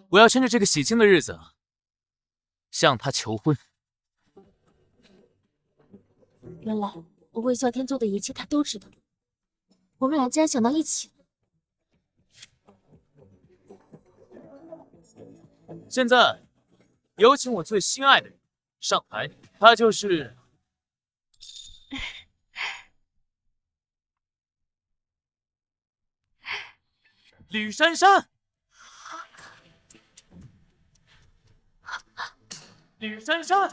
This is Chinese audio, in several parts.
我要趁着这个喜庆的日子，向她求婚。原来我为啸天做的一切，他都知道。我们俩竟然想到一起了。现在，有请我最心爱的人上台，他就是吕珊珊。吕珊珊，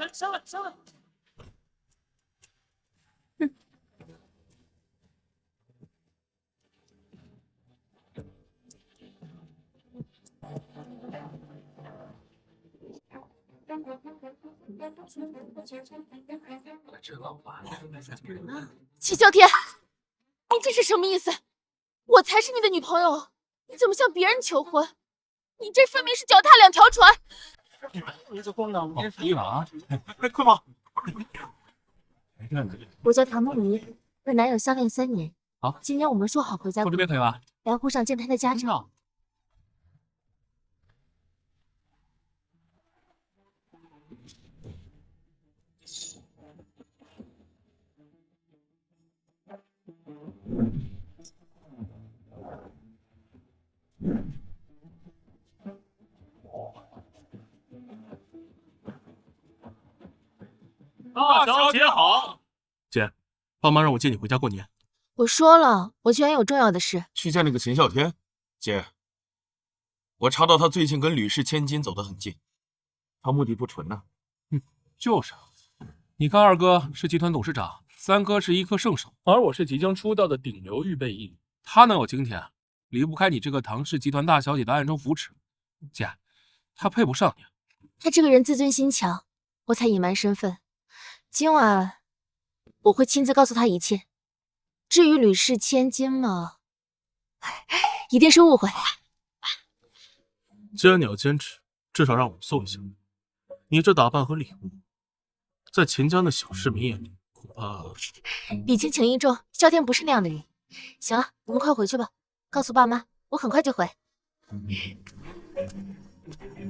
齐啸天，你这是什么意思？我才是你的女朋友，你怎么向别人求婚？你这分明是脚踏两条船！快跑！我叫唐梦怡，和男友相恋3年。好，今年我们说好回家。从这边可以吧？来沪上见他的家长。大小姐好，姐，爸妈让我接你回家过年。我说了，我居然有重要的事。去见那个秦啸天，姐，我查到他最近跟吕氏千金走得很近，他目的不纯呐。就是，你看二哥是集团董事长，三哥是医科圣手，而我是即将出道的顶流预备役，他能有今天，离不开你这个唐氏集团大小姐的暗中扶持。姐，他配不上你。他这个人自尊心强，我才隐瞒身份。今晚我会亲自告诉他一切。至于吕氏千金嘛，一定是误会。既然你要坚持，至少让我送一下。你这打扮和礼物，在秦家那小市民眼里，恐怕礼轻情意重，啸天不是那样的人。行了，我们快回去吧，告诉爸妈，我很快就回。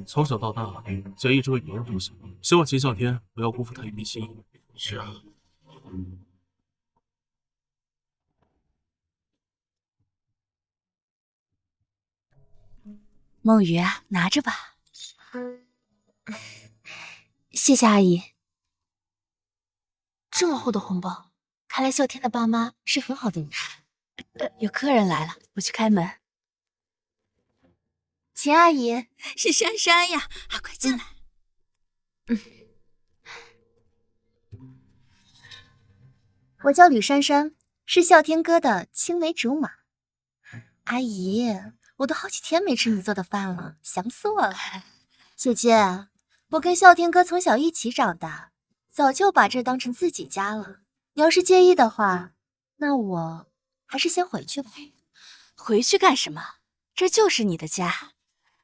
从小到大，姐一直为别人着想，希望秦啸天不要辜负他一片心意。是啊。梦雨啊，拿着吧。谢谢阿姨。这么厚的红包，看来啸天的爸妈是很好的人。有客人来了，我去开门。秦阿姨，是珊珊呀，啊，快进来。我叫吕珊珊，是啸天哥的青梅竹马。阿姨，我都好几天没吃你做的饭了，想死我了。姐姐，我跟啸天哥从小一起长大，早就把这当成自己家了。你要是介意的话，那我还是先回去吧。回去干什么？这就是你的家。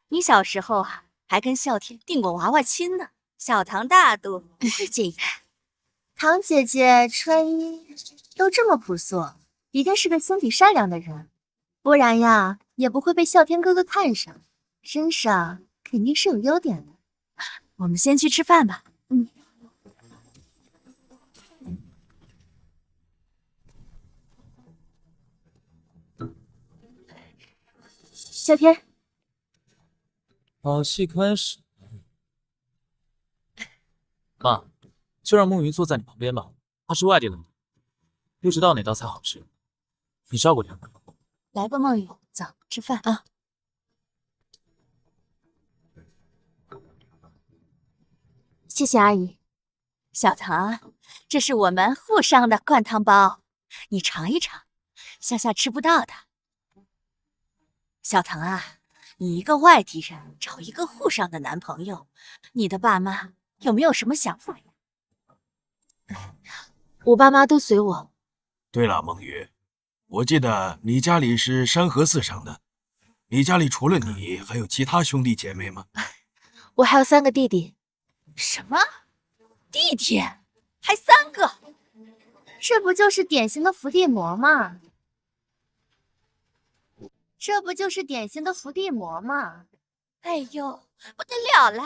你小时候啊，还跟啸天定过娃娃亲呢。小唐大度，不会介意。唐姐姐穿衣都这么朴素，一定是个心底善良的人，不然呀，也不会被啸天哥哥看上。身上肯定是有优点的。我们先去吃饭吧。啸天，好戏开始。妈，就让梦鱼坐在你旁边吧，她是外地的，不知道哪道菜好吃，你照顾点。来吧，梦雨，走，吃饭啊。谢谢阿姨。小唐，这是我们沪上的灌汤包，你尝一尝，乡下吃不到的。小唐啊，你一个外地人找一个沪上的男朋友，你的爸妈有没有什么想法呀？我爸妈都随我。对了，梦雨，我记得你家里是山河寺上的，你家里除了你，还有其他兄弟姐妹吗？我还有3个弟弟。什么？弟弟？还3个？这不就是典型的伏地魔吗？这不就是典型的伏地魔吗？哎呦，不得了了！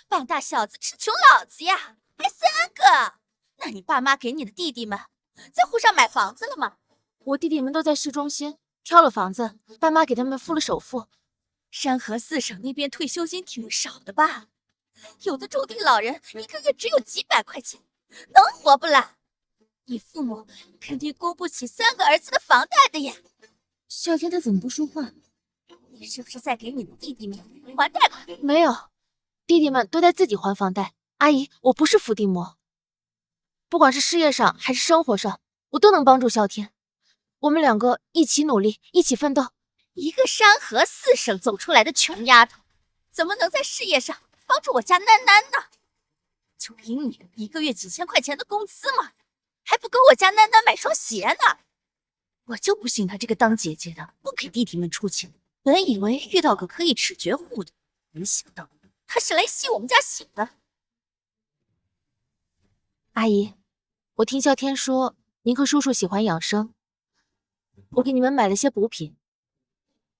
半大小子吃穷老子呀，还3个！那你爸妈给你的弟弟们在沪上买房子了吗？我弟弟们都在市中心挑了房子，爸妈给他们付了首付。山河四省那边退休金挺少的吧？有的种地老人一个月只有几百块钱，能活不啦？你父母肯定供不起3个儿子的房贷的呀！啸天他怎么不说话？你是不是在给你的弟弟们还贷款？没有，弟弟们都在自己还房贷。阿姨，我不是伏地魔，不管是事业上还是生活上，我都能帮助啸天。我们2个一起努力，一起奋斗。一个山河4省走出来的穷丫头，怎么能在事业上帮助我家囡囡呢？就凭你一个月几千块钱的工资吗？还不够我家囡囡买双鞋呢！我就不信她这个当姐姐的不给弟弟们出钱。本以为遇到个可以吃绝户的，没想到她是来吸我们家血的。阿姨，我听啸天说您和叔叔喜欢养生，我给你们买了些补品，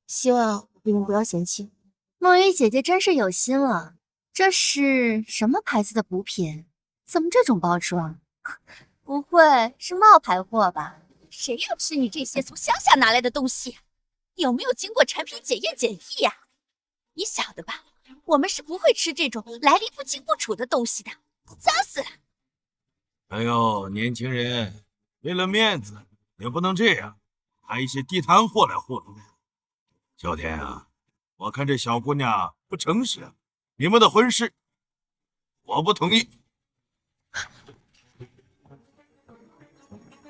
希望你们不要嫌弃。梦雨姐姐真是有心了，这是什么牌子的补品？怎么这种包装？不会是冒牌货吧？谁要吃你这些从乡下拿来的东西？有没有经过产品检验检疫呀？你晓得吧，我们是不会吃这种来历不清不楚的东西的，脏死了。哎呦，年轻人，为了面子也不能这样，拿一些地摊货来糊弄。啸天啊，我看这小姑娘不诚实，你们的婚事我不同意。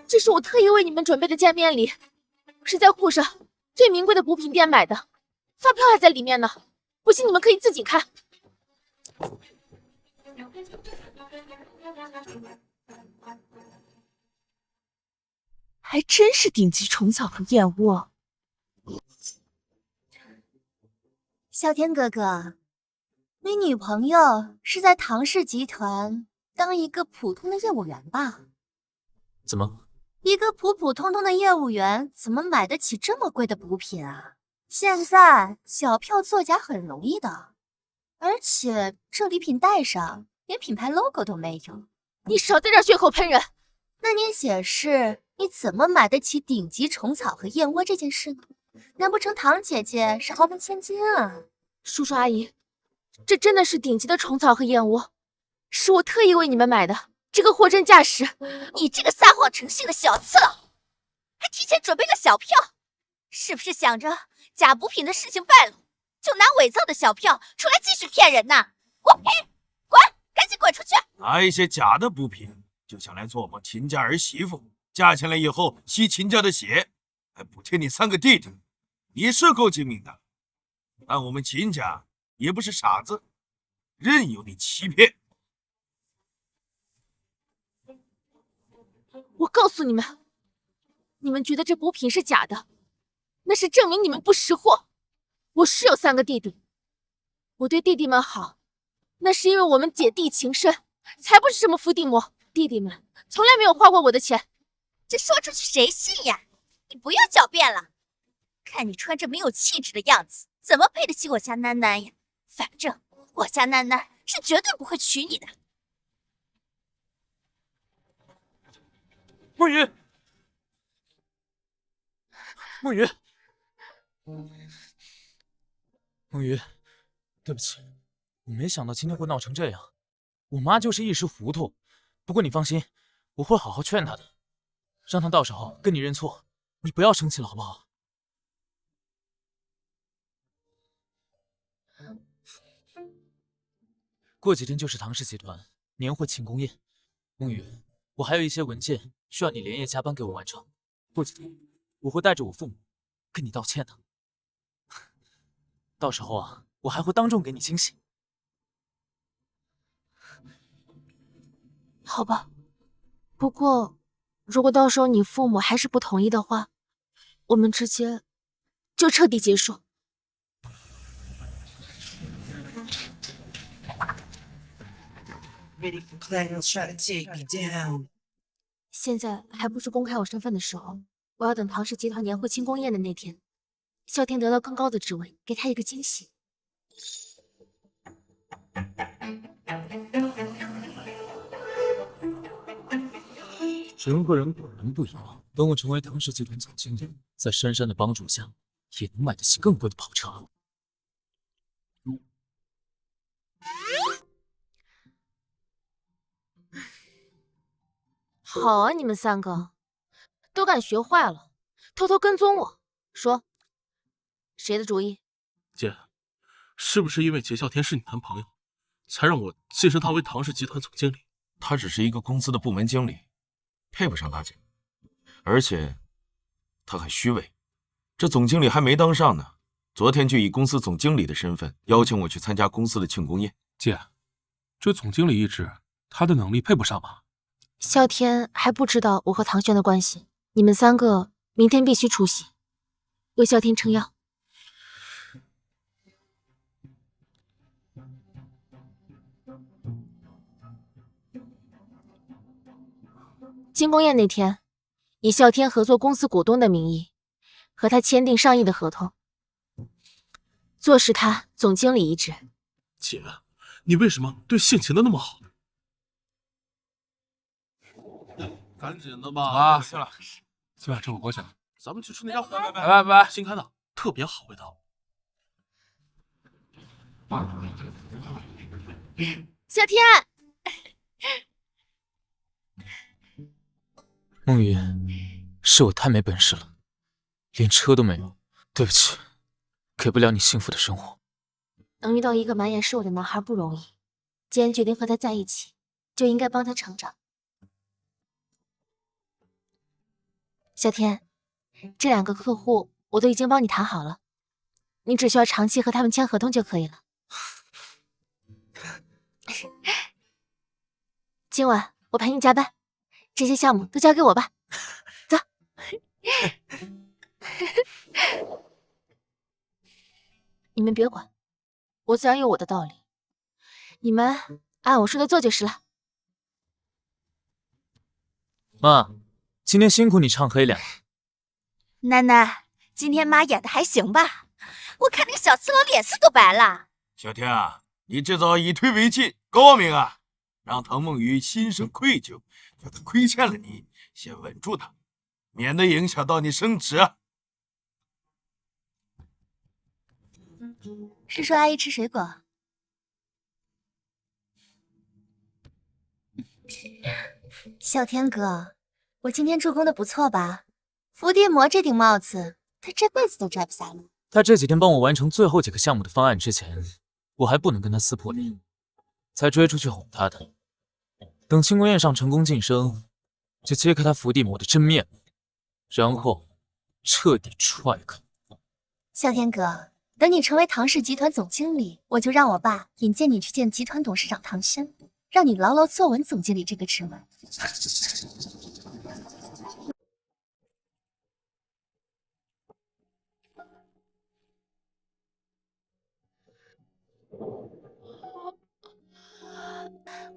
这是我特意为你们准备的见面礼，是在沪上最名贵的补品店买的，发票还在里面呢。不信你们可以自己看。还真是顶级虫草和燕窝。啸天哥哥，你女朋友是在唐氏集团当一个普通的业务员吧？怎么？一个普普通通的业务员怎么买得起这么贵的补品啊？现在小票作假很容易的，而且这礼品袋上连品牌 logo 都没有。你少在这儿血口喷人！那你解释你怎么买得起顶级虫草和燕窝这件事呢？难不成唐姐姐是豪门千金啊？叔叔阿姨，这真的是顶级的虫草和燕窝，是我特意为你们买的。这个货真价实。你这个撒谎成性的小次郎，还提前准备了小票，是不是想着假补品的事情败露，就拿伪造的小票出来继续骗人呢？我呸！滚，赶紧滚出去！拿一些假的补品，就想来做我们秦家儿媳妇，嫁进来以后吸秦家的血，还补贴你3个弟弟。你是够精明的，但我们秦家也不是傻子，任由你欺骗。我告诉你们，你们觉得这补品是假的，那是证明你们不识货。我是有3个弟弟，我对弟弟们好，那是因为我们姐弟情深，才不是什么伏地魔。弟弟们从来没有花过我的钱。这说出去谁信呀？你不要狡辩了，看你穿着没有气质的样子，怎么配得起我家囡囡呀？反正我家囡囡是绝对不会娶你的。梦雨，梦雨，梦雨，对不起，我没想到今天会闹成这样。我妈就是一时糊涂，不过你放心，我会好好劝她的，让她到时候跟你认错。你不要生气了，好不好？过几天就是唐氏集团年会庆功宴，梦雨，我还有一些文件需要你连夜加班给我完成。过几天我会带着我父母跟你道歉的，到时候啊，我还会当众给你惊喜。好吧，不过如果到时候你父母还是不同意的话，我们之间就彻底结束。现在还不是公开我身份的时候，我要等唐氏集团年会庆功宴的那天，啸天得到更高的职位，给他一个惊喜。人和人果然不一样。等我成为唐氏集团总经理，在珊珊的帮助下，也能买得起更贵的跑车。好啊，你们三个都敢学坏了，偷偷跟踪我，说谁的主意？姐，是不是因为杰啸天是你男朋友，才让我晋升他为唐氏集团总经理？他只是一个公司的部门经理，配不上大姐，而且他很虚伪，这总经理还没当上呢，昨天就以公司总经理的身份邀请我去参加公司的庆功宴。姐，这总经理一职，他的能力配不上吧？啸天还不知道我和唐轩的关系，你们三个明天必须出席，为啸天撑腰。庆功宴那天，以啸天合作公司股东的名义，和他签订上亿的合同，坐实他总经理一职。姐，你为什么对性情的那么好？赶紧的吧！啊，行了，今晚吃火锅去了，咱们去吃那家拜，新开的，特别好味道。啸天，梦雨，是我太没本事了，连车都没有，对不起，给不了你幸福的生活。能遇到一个满眼是我的男孩不容易，既然决定和他在一起，就应该帮他成长。小天，这2个客户我都已经帮你谈好了，你只需要长期和他们签合同就可以了。今晚我陪你加班，这些项目都交给我吧。走。你们别管，我自然有我的道理，你们按我说的做就是了。妈，今天辛苦你唱黑脸了。囡囡，今天妈演的还行吧？我看那小次郎脸色都白了。小天啊，你这招以退为进，高明啊！让唐梦雨心生愧疚，觉得亏欠了你，先稳住他，免得影响到你升职。是说阿姨吃水果？啸天哥，我今天助攻的不错吧？伏地魔这顶帽子，他这辈子都摘不下来。他这几天帮我完成最后几个项目的方案之前，我还不能跟他撕破脸，才追出去哄他的。等庆功宴上成功晋升，就揭开他伏地魔的真面目，然后彻底踹开。啸天哥，等你成为唐氏集团总经理，我就让我爸引荐你去见集团董事长唐轩，让你牢牢坐稳总经理这个职位。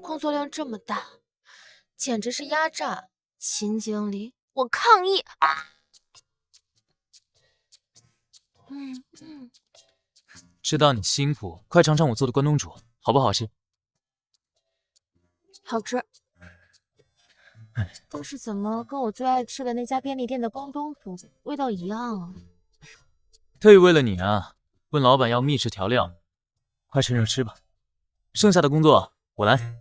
工作量这么大，简直是压榨！秦经理，我抗议！知道你辛苦，快尝尝我做的关东煮，好不好吃？好吃。但是怎么跟我最爱吃的那家便利店的关东煮味道一样啊？特意为了你啊，问老板要秘制调料，快趁热吃吧。剩下的工作我来。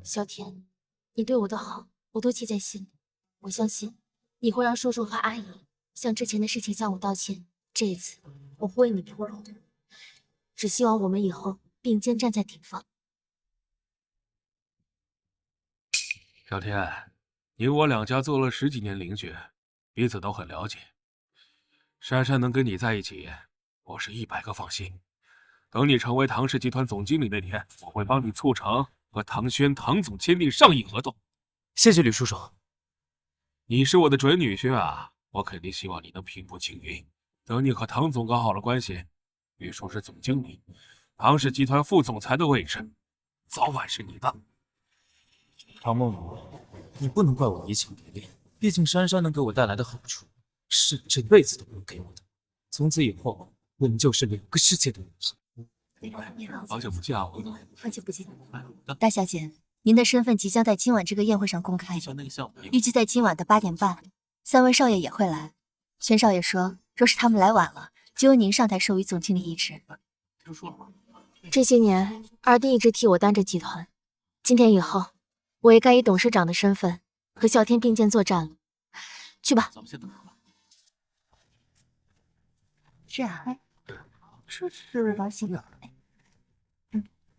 萧天，你对我的好，我都记在心里。我相信你会让叔叔和阿姨向之前的事情向我道歉。这一次，我会为你铺路的。只希望我们以后并肩站在顶峰。小天，你我两家做了10几年邻居，彼此都很了解。珊珊能跟你在一起，我是100个放心。等你成为唐氏集团总经理那天，我会帮你促成和唐轩、唐总签订上亿合同。谢谢吕叔叔。你是我的准女婿啊，我肯定希望你能平步青云。等你和唐总搞好了关系，别说是总经理，唐氏集团副总裁的位置，早晚是你的。唐梦茹，你不能怪我移情别恋，毕竟珊珊能给我带来的好处，是这辈子都不能给我的。从此以后，我们就是两个世界的人。你好，好久不见啊，好久不见。大小姐，您的身份即将在今晚这个宴会上公开，预计在今晚的8点半，3位少爷也会来。宣少爷说，若是他们来晚了，就由您上台授予总经理一职。听说了吗？这些年，二弟一直替我担着集团，今天以后，我也该以董事长的身份和啸天并肩作战了。去吧。咱们先等吧。是啊，这是高兴。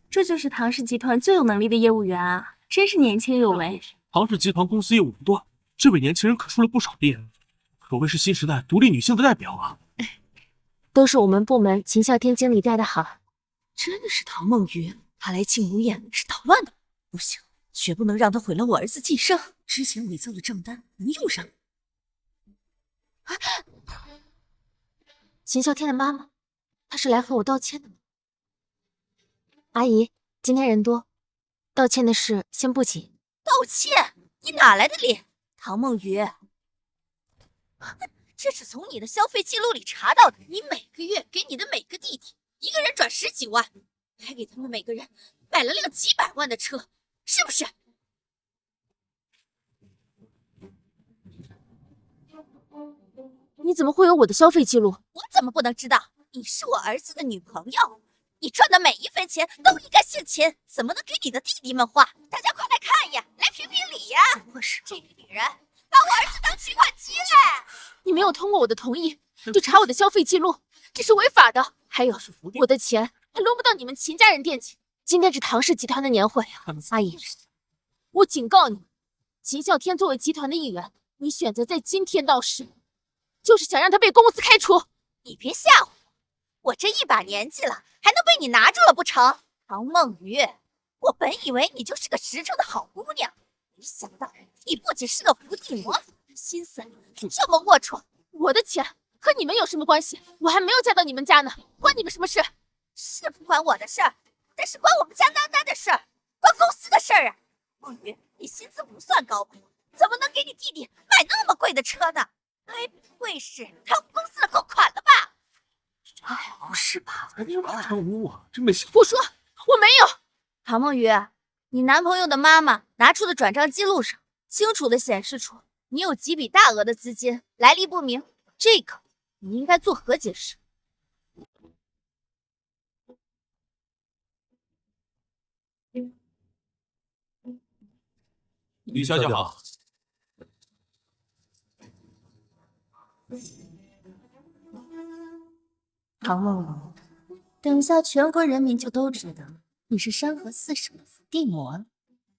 这就是唐氏集团最有能力的业务员啊，真是年轻有为。唐氏集团公司业务不断，这位年轻人可出了不少力，可谓是新时代独立女性的代表啊！都是我们部门秦啸天经理带的好。真的是唐梦雨，她来庆无宴是捣乱的，不行，绝不能让她毁了我儿子晋升。之前伪造的账单能用上。秦啸天的妈妈，她是来和我道歉的吗？阿姨，今天人多，道歉的事先不急。道歉？你哪来的脸？唐梦雨，这是从你的消费记录里查到的，你每个月给你的每个弟弟一个人转10几万，还给他们每个人买了辆几百万的车，是不是？你怎么会有我的消费记录？我怎么不能知道？你是我儿子的女朋友，你赚的每一分钱都应该姓秦，怎么能给你的弟弟们花？大家快来看呀，来评评理呀！怎么回事？这个女人把我儿子当取款机嘞！你没有通过我的同意就查我的消费记录，这是违法的。还有，我的钱还轮不到你们秦家人惦记。今天是唐氏集团的年会，阿姨，我警告你，秦啸天作为集团的一员，你选择在今天闹事，就是想让他被公司开除。你别吓唬我，我这一把年纪了，还能被你拿住了不成？唐梦雨，我本以为你就是个实诚的好姑娘，没想到你不仅是个伏地魔，心思这么龌龊。我的钱和你们有什么关系？我还没有嫁到你们家呢，关你们什么事？是不关我的事儿，但是关我们家囡囡的事儿，关公司的事儿啊！梦雨，你薪资不算高吧？怎么能给你弟弟买那么贵的车呢？该不会是贪污公司的公款了吧？不是吧？贪污啊！真没想。我说我没有。唐梦雨，你男朋友的妈妈拿出的转账记录上，清楚的显示出你有几笔大额的资金来历不明，这个你应该作何解释？李小姐好。唐梦雨，等下全国人民就都知道你是山河4省的伏地魔了，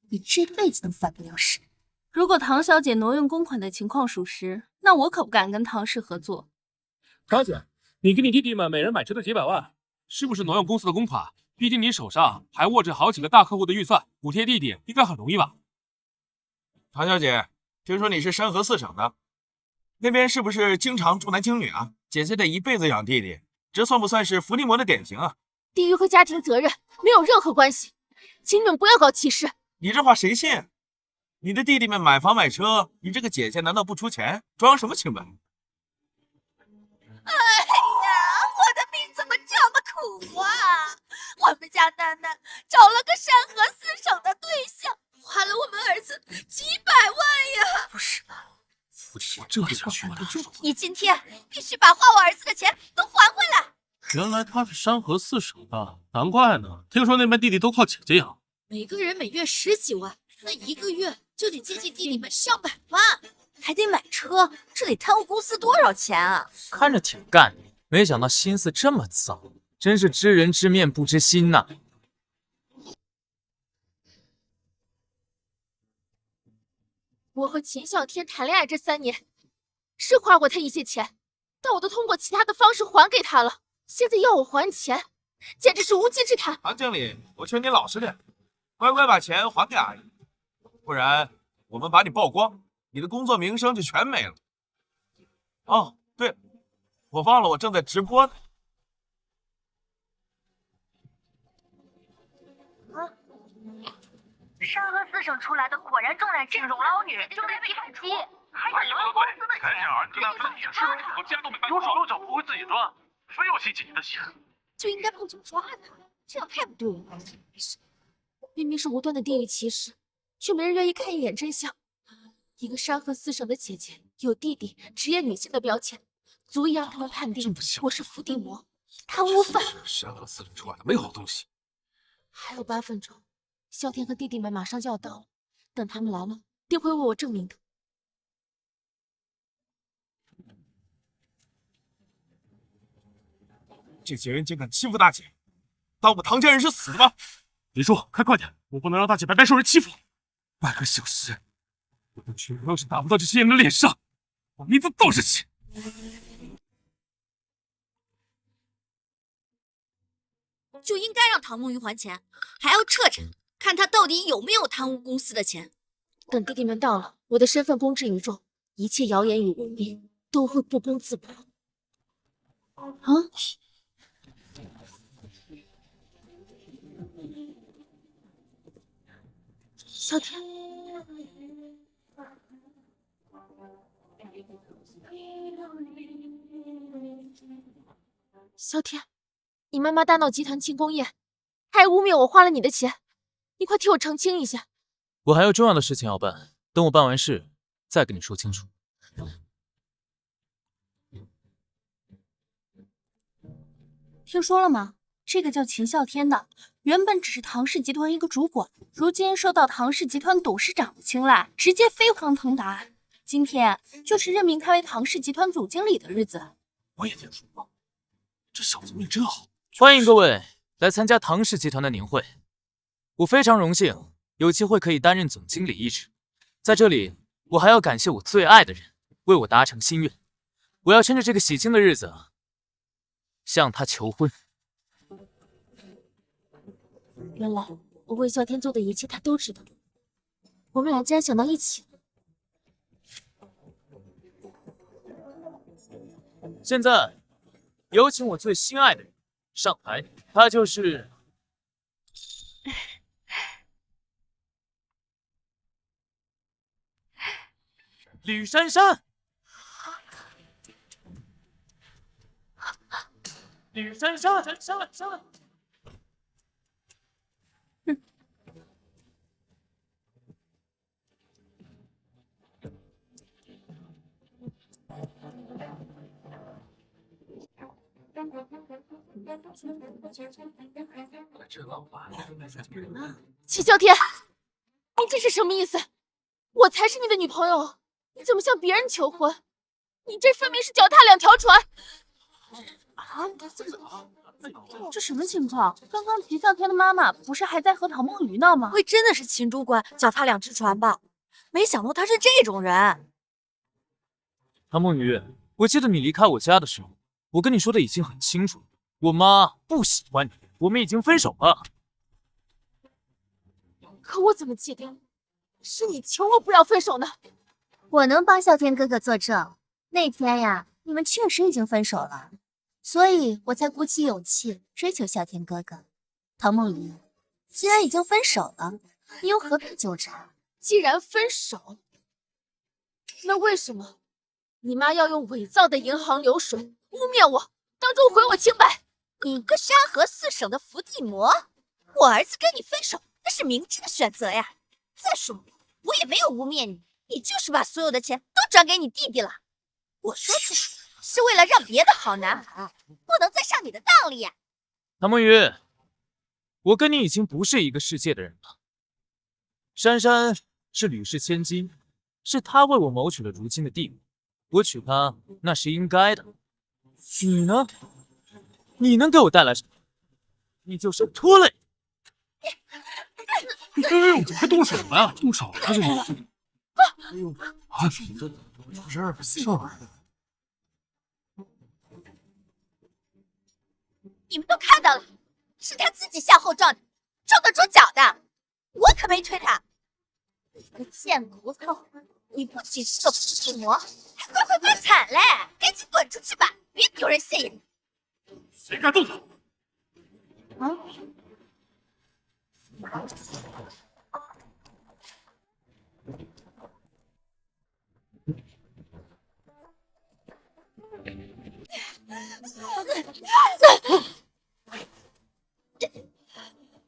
你这辈子都翻不了身。如果唐小姐挪用公款的情况属实，那我可不敢跟唐氏合作。唐姐，你给你弟弟们每人买车的几百万，是不是挪用公司的公款？毕竟你手上还握着好几个大客户的预算，补贴弟弟应该很容易吧？唐小姐，听说你是山河4省的，那边是不是经常重男轻女啊？姐姐得一辈子养弟弟，这算不算是伏地魔的典型啊？地域和家庭责任没有任何关系，请你们不要搞歧视。你这话谁信？你的弟弟们买房买车，你这个姐姐难道不出钱？装什么清白？哎呀，我的命怎么这么苦啊！我们家囡囡找了个山河4省的对象，花了我们儿子几百万呀！不是吧？伏地魔这下去了，你今天必须把花我儿子的钱都还回来！原来他是山河4省的，难怪呢。听说那边弟弟都靠姐姐养，每个人每月10几万，那一个月就得接济弟弟们上百万，还得买车，这得贪污公司多少钱啊？看着挺干练，没想到心思这么脏，真是知人知面不知心呐。我和秦啸天谈恋爱这3年，是花过他一些钱，但我都通过其他的方式还给他了。现在要我还钱，简直是无稽之谈。唐经理，我劝你老实点，乖乖把钱还给阿姨，不然我们把你曝光，你的工作名声就全没了。哦，对了，我忘了我正在直播呢。山河4省出来的果然重男轻女捞女，就那提款机，还敢挪用公司的钱，看见儿子那份子，是不是我家都没有手有脚不会自己赚？非要洗姐姐的钱。就应该报警抓他，这样太不对了。明明是无端的地域歧视，却没人愿意看一眼真相。一个山河四省的姐姐，有弟弟职业女性的标签，足以让他们判定我是伏地魔、贪污犯。山河四省出来的没好东西。还有8分钟，啸天和弟弟们马上就要到了，等他们来了，定会为我证明的。这些人竟敢欺负大姐，当我们唐家人是死的吗？李叔，快点，我不能让大姐白白受人欺负。半个小时，我的拳头要是打不到这些人的脸上，我名字倒着写。就应该让唐梦云还钱，还要彻查，看他到底有没有贪污公司的钱。等弟弟们到了，我的身份公之于众，一切谣言与污蔑都会不攻自破。啊！小天，小天，你妈妈大闹集团庆功宴，还污蔑我花了你的钱，你快替我澄清一下。我还有重要的事情要办，等我办完事再跟你说清楚。听说了吗？这个叫秦啸天的，原本只是唐氏集团一个主管，如今受到唐氏集团董事长的青睐，直接飞黄腾达。今天就是任命他为唐氏集团总经理的日子。我也听说过，这小子命真好。欢迎各位来参加唐氏集团的年会，我非常荣幸有机会可以担任总经理一职。在这里，我还要感谢我最爱的人为我达成心愿，我要趁着这个喜庆的日子向他求婚。原来我为啸天做的一切他都知道，我们俩竟然想到一起了。现在有请我最心爱的人上台，他就是吕珊珊。吕珊珊，秦啸天，你这是什么意思？我才是你的女朋友，你怎么向别人求婚？你这分明是脚踏两条船！啊，这什么情况？刚刚秦啸天的妈妈不是还在和唐梦鱼闹吗？会真的是秦主管脚踏两只船吧？没想到他是这种人。唐梦雨，我记得你离开我家的时候，我跟你说的已经很清楚了，我妈不喜欢你，我们已经分手了。可我怎么记得是你求我不要分手呢？我能帮啸天哥哥作证，那天呀，你们确实已经分手了，所以我才鼓起勇气追求啸天哥哥。唐梦离，既然已经分手了，你又何必纠缠？既然分手，那为什么你妈要用伪造的银行流水污蔑我，当众毁我清白？你个山河四省的伏地魔，我儿子跟你分手，那是明智的选择呀。再说，我也没有污蔑你，你就是把所有的钱都转给你弟弟了。我说这是为了让别的好男孩不能再上你的当了呀。唐梦雨，我跟你已经不是一个世界的人了。珊珊是吕氏千金，是她为我谋取了如今的地位，我娶她那是应该的。你呢？你能给我带来什么？你就是拖累。哎呦，怎么还动手了呀？动手了就哎呦，啊，这出事儿了，这玩意儿。你们都看到了，是他自己向后撞的，撞得住脚的，我可没推他。你个贱骨头，你不仅是个伏地魔，还快发惨嘞！赶紧滚出去吧，别丢人现眼。谁敢动他？啊！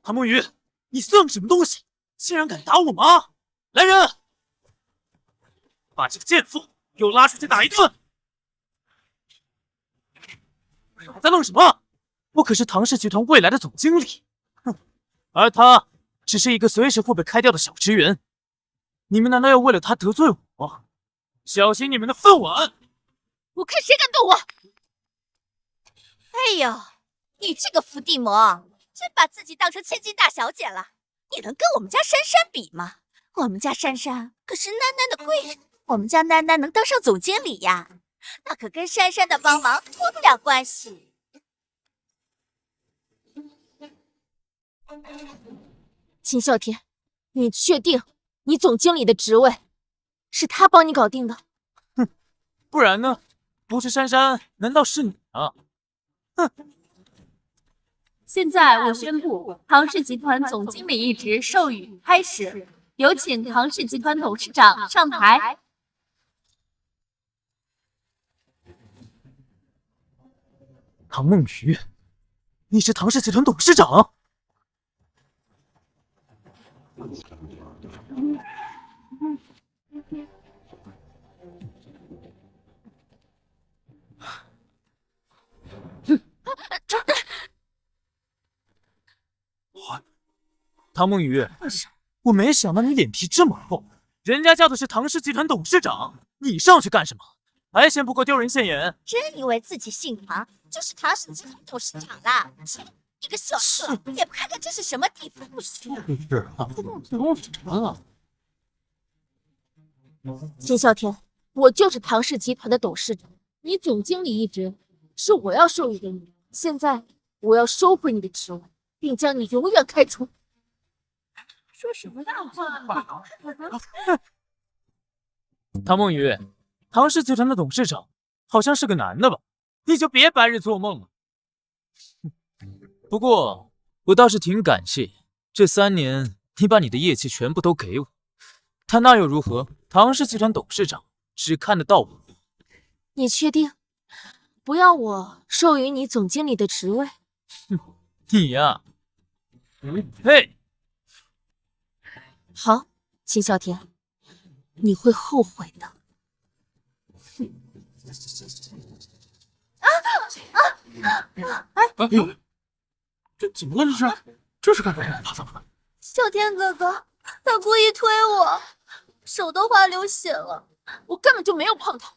韩梦雨，你算个什么东西？竟然敢打我妈！来人，把这个贱妇给我拉出去打一顿！还在愣什么？我可是唐氏集团未来的总经理，哼，而他只是一个随时会被开掉的小职员。你们难道要为了他得罪我？小心你们的饭碗！我看谁敢动我！哎呦，你这个伏地魔，真把自己当成千金大小姐了？你能跟我们家珊珊比吗？我们家珊珊可是囡囡的贵人，我们家囡囡能当上总经理呀，那可跟珊珊的帮忙脱不了关系。秦啸天，你确定你总经理的职位是他帮你搞定的？哼，不然呢？不是珊珊，难道是你啊？哼！现在我宣布，唐氏集团总经理一职授予开始，有请唐氏集团董事长上台。唐梦雨，你是唐氏集团董事长？唐梦雨，我没想到你脸皮这么厚，人家叫的是唐氏集团董事长，你上去干什么？还嫌不够丢人现眼？真以为自己姓唐就是唐氏集团董事长啦？切，你个小色，也不看看这是什么地方！是啊，董事长啊！秦啸天，我就是唐氏集团的董事长，你总经理一职是我要授予给你，现在我要收回你的职位，并将你永远开除。说什么大话？唐梦雨，唐氏集团的董事长好像是个男的吧？你就别白日做梦了。不过我倒是挺感谢，这3年你把你的业绩全部都给我，他那又如何？唐氏集团董事长只看得到我。你确定不要我授予你总经理的职位？你呀，不配。好，秦啸天，你会后悔的。哎呦，这怎么了？这是干什么？怎么了？啸天哥哥，他故意推我，手都滑流血了。我根本就没有碰他。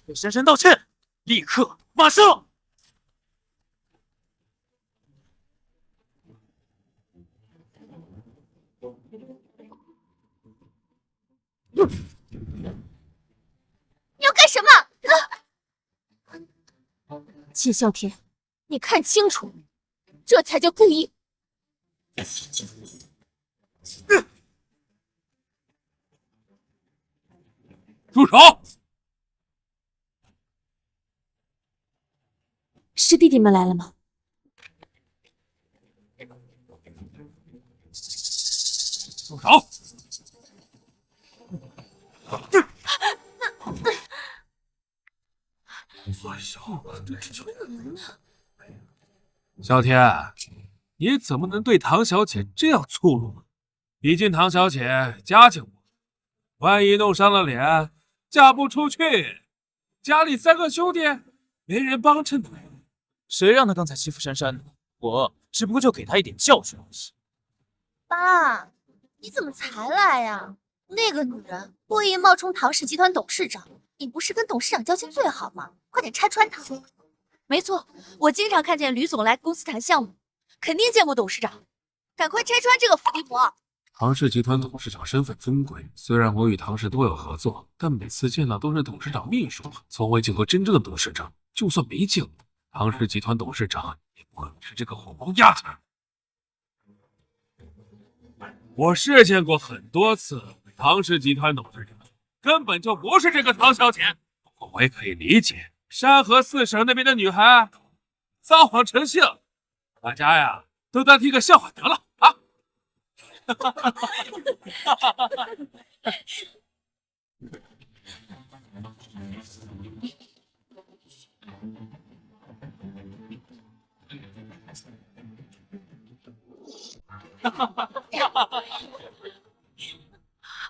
给珊珊道歉，立刻，马上！你要干什么？秦啸天，你看清楚，这才叫故意。住手！是弟弟们来了吗？住手！小天，你怎么能对唐小姐这样粗鲁？毕竟唐小姐家境不好，万一弄伤了脸，嫁不出去，家里3个兄弟没人帮衬的。谁让他刚才欺负珊珊的？我只不过就给他一点教训而已。爸，你怎么才来呀？那个女人故意冒充唐氏集团董事长，你不是跟董事长交情最好吗？快点拆穿他！没错，我经常看见吕总来公司谈项目，肯定见过董事长。赶快拆穿这个伏地魔！唐氏集团董事长身份尊贵，虽然我与唐氏都有合作，但每次见到都是董事长秘书，从未见过真正的董事长。就算没见过，唐氏集团董事长也不可能是这个火爆丫头。我是见过很多次唐氏集团董事长，根本就不是这个唐小姐。不过我也可以理解，山河4省那边的女孩撒谎成性，大家呀都当听个笑话得了啊！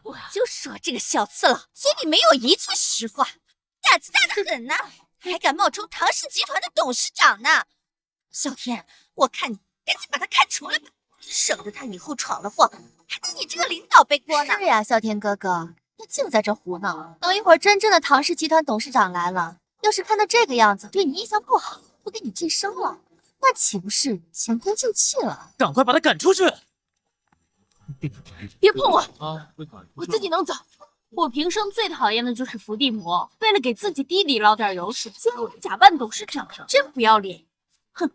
我就说这个小次郎嘴里没有一寸实话，胆子大得很呢，还敢冒充唐氏集团的董事长呢。小天，我看你赶紧把他开除了吧，省得他以后闯了祸，还得你这个领导背锅呢。是呀，啸天哥哥，别净在这胡闹。等一会儿真正的唐氏集团董事长来了，要是看到这个样子，对你印象不好，不给你晋升了，那岂不是前功尽弃了？赶快把他赶出去！别碰我，啊，我自己能走。我平生最讨厌的就是伏地魔，为了给自己弟弟捞点油水，竟然假扮董事长，真不要脸！哼，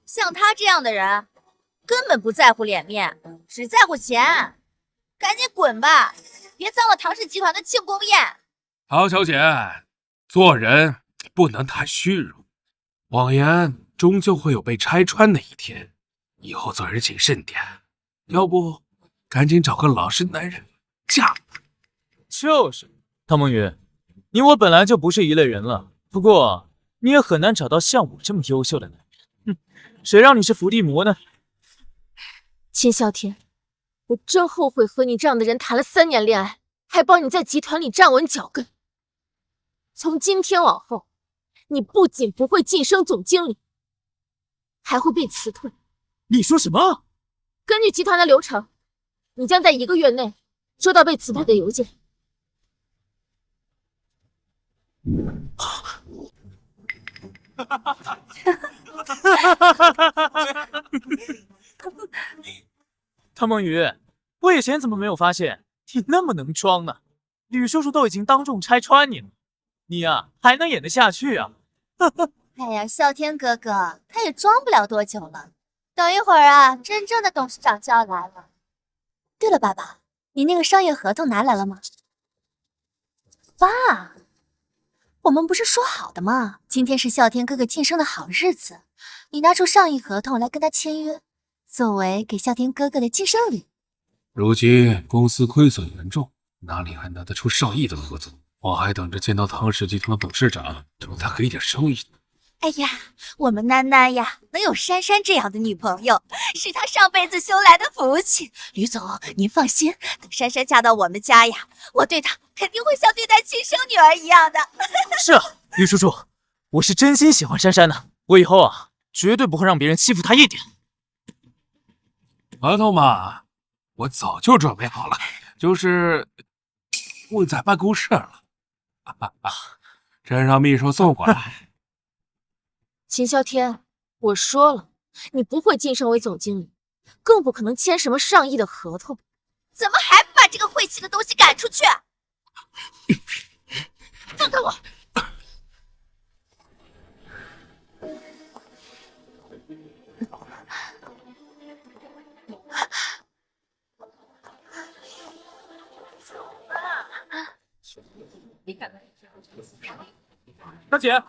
像他这样的人，根本不在乎脸面，只在乎钱。赶紧滚吧，别脏了唐氏集团的庆功宴。陶小姐，做人不能太虚荣，谎言终究会有被拆穿的一天。以后做人谨慎点，要不赶紧找个老实男人嫁了。就是，唐梦雨，你我本来就不是一类人了。不过你也很难找到像我这么优秀的男人。哼，谁让你是伏地魔呢？秦啸天，我真后悔和你这样的人谈了3年恋爱，还帮你在集团里站稳脚跟。从今天往后，你不仅不会晋升总经理，还会被辞退。你说什么？根据集团的流程，你将在1个月内收到被辞退的邮件。唐梦雨，我以前怎么没有发现你那么能装呢？吕叔叔都已经当众拆穿你了，你呀还能演得下去啊？哎呀，啸天哥哥，他也装不了多久了。等一会儿啊，真正的董事长就要来了。对了，爸爸，你那个商业合同拿来了吗？爸，我们不是说好的吗？今天是啸天哥哥晋升的好日子，你拿出上亿合同来跟他签约，作为给啸天哥哥的晋升礼。如今公司亏损严重，哪里还拿得出上亿的合同？我还等着见到唐氏集团的董事长，求他给点生意呢。哎呀，我们囡囡呀，能有珊珊这样的女朋友，是她上辈子修来的福气。吕总，您放心，等珊珊嫁到我们家呀，我对她肯定会像对待亲生女儿一样的。是啊，吕叔叔，我是真心喜欢珊珊的，我以后啊，绝对不会让别人欺负她一点。合同嘛，我早就准备好了，就是忘在办公室了。真让秘书送过来。秦啸天，我说了，你不会晋升为总经理，更不可能签什么上亿的合同。怎么还不把这个晦气的东西赶出去？放开我！大姐，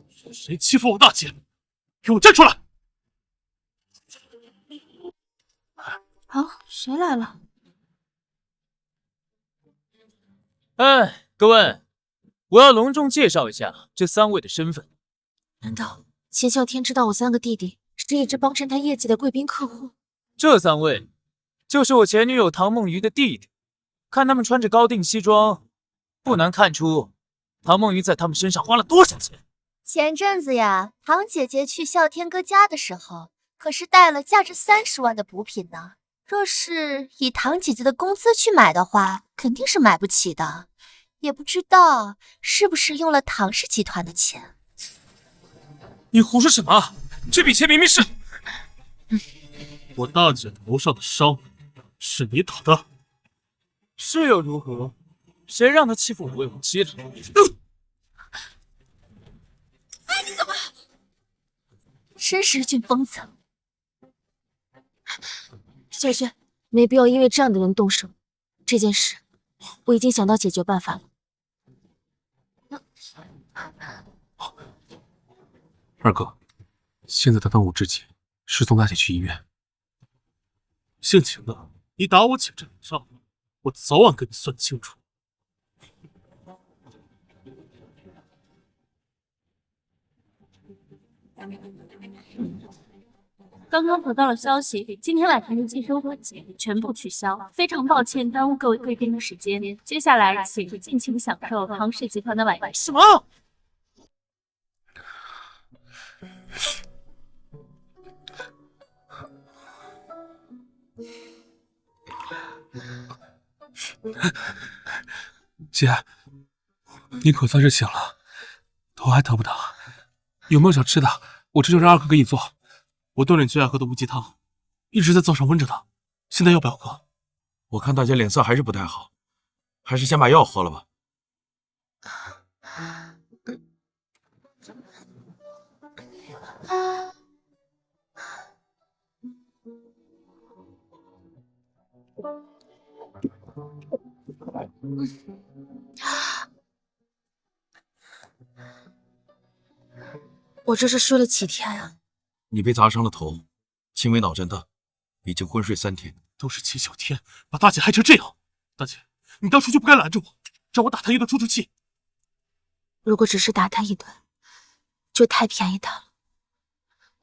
是谁欺负我大姐？给我站出来！好，谁来了？哎，各位，我要隆重介绍一下这3位的身份。难道秦啸天知道我3个弟弟是一直帮衬他业绩的贵宾客户？这3位就是我前女友唐梦瑜的弟弟，看他们穿着高定西装，不难看出唐梦瑜在他们身上花了多少钱。前阵子呀，唐姐姐去啸天哥家的时候，可是带了价值30万的补品呢。若是以唐姐姐的工资去买的话，肯定是买不起的。也不知道是不是用了唐氏集团的钱。你胡说什么？这笔钱明明是……我大姐头上的伤是你打的？是又如何？谁让他欺负我未婚妻的？哎，你怎么？真是群疯子！小轩，没必要因为这样的人动手。这件事，我已经想到解决办法了。二哥，现在在当务之急是送大姐去医院。姓秦的，你打我请这脸上，我早晚跟你算清楚。刚刚得到了消息，今天晚上的晋升环节全部取消，非常抱歉耽误各位贵宾的时间。接下来请尽情享受唐氏集团的晚宴。什么？姐，你可算是醒了，头还疼不疼？有没有想吃的？我这就让二哥给你做。我炖了你最爱喝的乌鸡汤，一直在灶上温着的。现在要不要喝？我看大姐脸色还是不太好，还是先把药喝了吧。我这是睡了几天啊？你被砸伤了头，轻微脑震荡，已经昏睡3天。都是秦小天把大姐害成这样，大姐，你当初就不该拦着我，让我打他一顿出出气。如果只是打他一顿，就太便宜他了。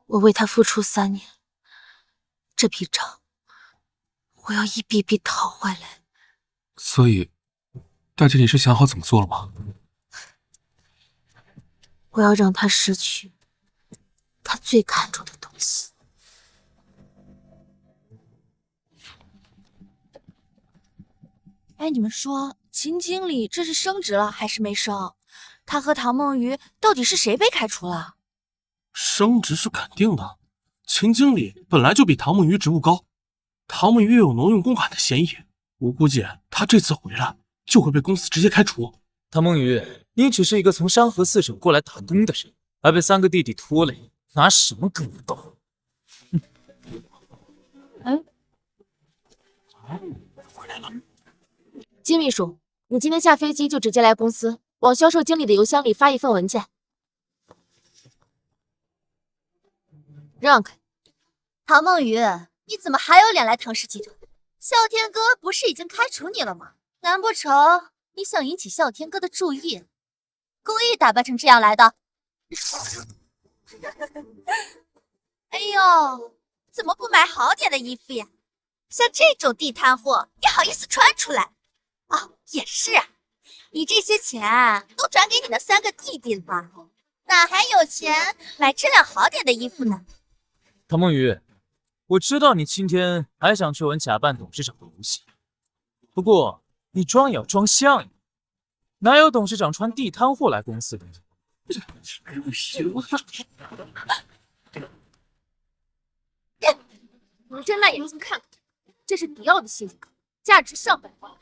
我为他付出3年，这笔账我要一笔笔讨回来。所以，大姐，你是想好怎么做了吗？我要让他失去他最看重的东西。哎，你们说秦经理这是升职了还是没升？他和唐梦瑜到底是谁被开除了？升职是肯定的，秦经理本来就比唐梦瑜职务高，唐梦瑜又有挪用公款的嫌疑，我估计他这次回来就会被公司直接开除。唐梦瑜，你只是一个从山河4省过来打工的人，还被3个弟弟拖累，拿什么跟我斗？回来了。金秘书，你今天下飞机就直接来公司，往销售经理的邮箱里发一份文件。让开！唐梦瑜，你怎么还有脸来唐氏集团？啸天哥不是已经开除你了吗？难不成你想引起啸天哥的注意，故意打扮成这样来的？哎呦，怎么不买好点的衣服呀？像这种地摊货，你好意思穿出来？哦，也是啊，你这些钱都转给你的3个弟弟了吧？哪还有钱买质量好点的衣服呢？唐梦瑜，我知道你今天还想去玩假扮董事长的游戏，不过你装也要装像呀，哪有董事长穿地摊货来公司的？你睁大眼睛看看，这是迪奥的新款，价值上百万。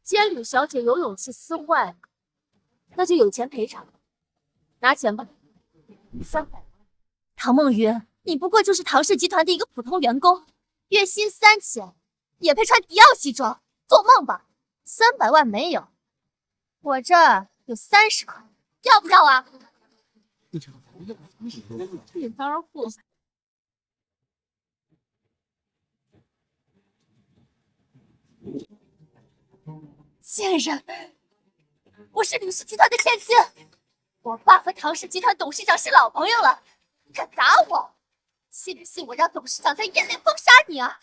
既然吕小姐有勇气撕坏，那就有钱赔偿。拿钱吧，300万。唐梦瑜，你不过就是唐氏集团的一个普通员工，月薪3000，也配穿迪奥西装？做梦吧！300万没有，我这儿有30块，要不要啊？地摊货。贱人，我是吕氏集团的千金，我爸和唐氏集团董事长是老朋友了，你敢打我？信不信我让董事长在业内封杀你啊？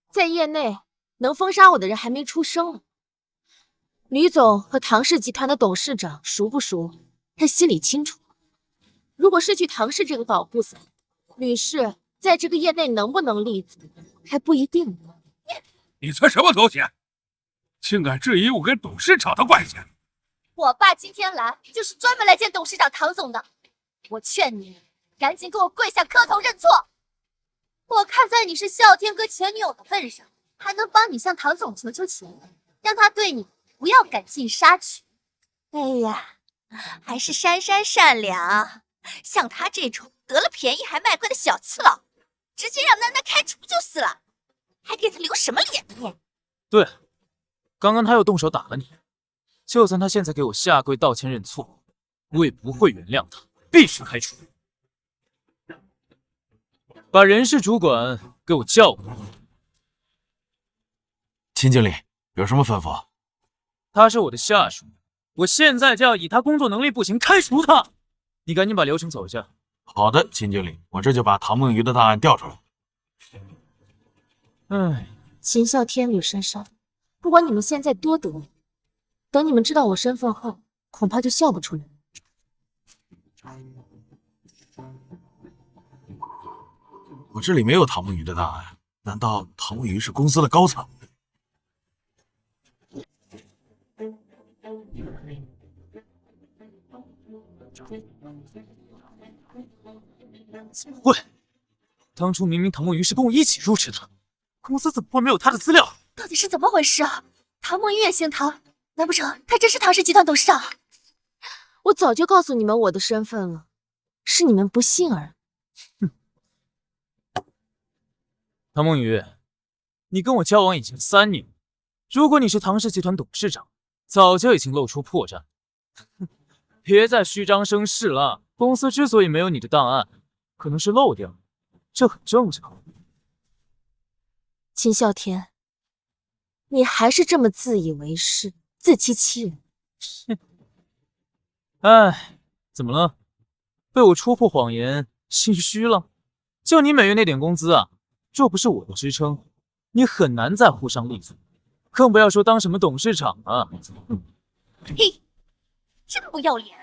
在业内能封杀我的人还没出生呢。吕总和唐氏集团的董事长熟不熟，他心里清楚。如果失去唐氏这个保护伞，吕氏在这个业内能不能立足，还不一定呢。你算什么头衔？竟敢质疑我跟董事长的关系！我爸今天来就是专门来见董事长唐总的，我劝你赶紧给我跪下磕头认错。我看在你是啸天哥前女友的份上，还能帮你向唐总求求情，让他对你不要赶尽杀绝。哎呀，还是珊珊善良，像他这种得了便宜还卖乖的小次郎，直接让囡囡开除就是了，还给他留什么脸面？对，刚刚他又动手打了你，就算他现在给我下跪道歉认错，我也不会原谅他，必须开除。把人事主管给我叫过来。秦经理有什么吩咐？他是我的下属，我现在就要以他工作能力不行开除他。你赶紧把流程走一下。好的，秦经理，我这就把唐梦鱼的档案调出来。唉，秦啸天、吕珊珊，不管你们现在多得意，等你们知道我身份后，恐怕就笑不出来。我这里没有唐梦鱼的档案，难道唐梦鱼是公司的高层？怎么会？当初明明唐梦鱼是跟我一起入职的，公司怎么会没有他的资料？到底是怎么回事啊？唐梦鱼也姓唐，难不成他真是唐氏集团董事长？我早就告诉你们我的身份了，是你们不信而已。唐梦鱼，你跟我交往已经3年，如果你是唐氏集团董事长，早就已经露出破绽。别再虚张声势了，公司之所以没有你的档案，可能是漏掉了，这很正常。秦啸天，你还是这么自以为是、自欺欺人。哎，怎么了？被我戳破谎言，心虚了？就你每月那点工资啊，若不是我的支撑，你很难在沪上立足，更不要说当什么董事长啊！呸！真不要脸！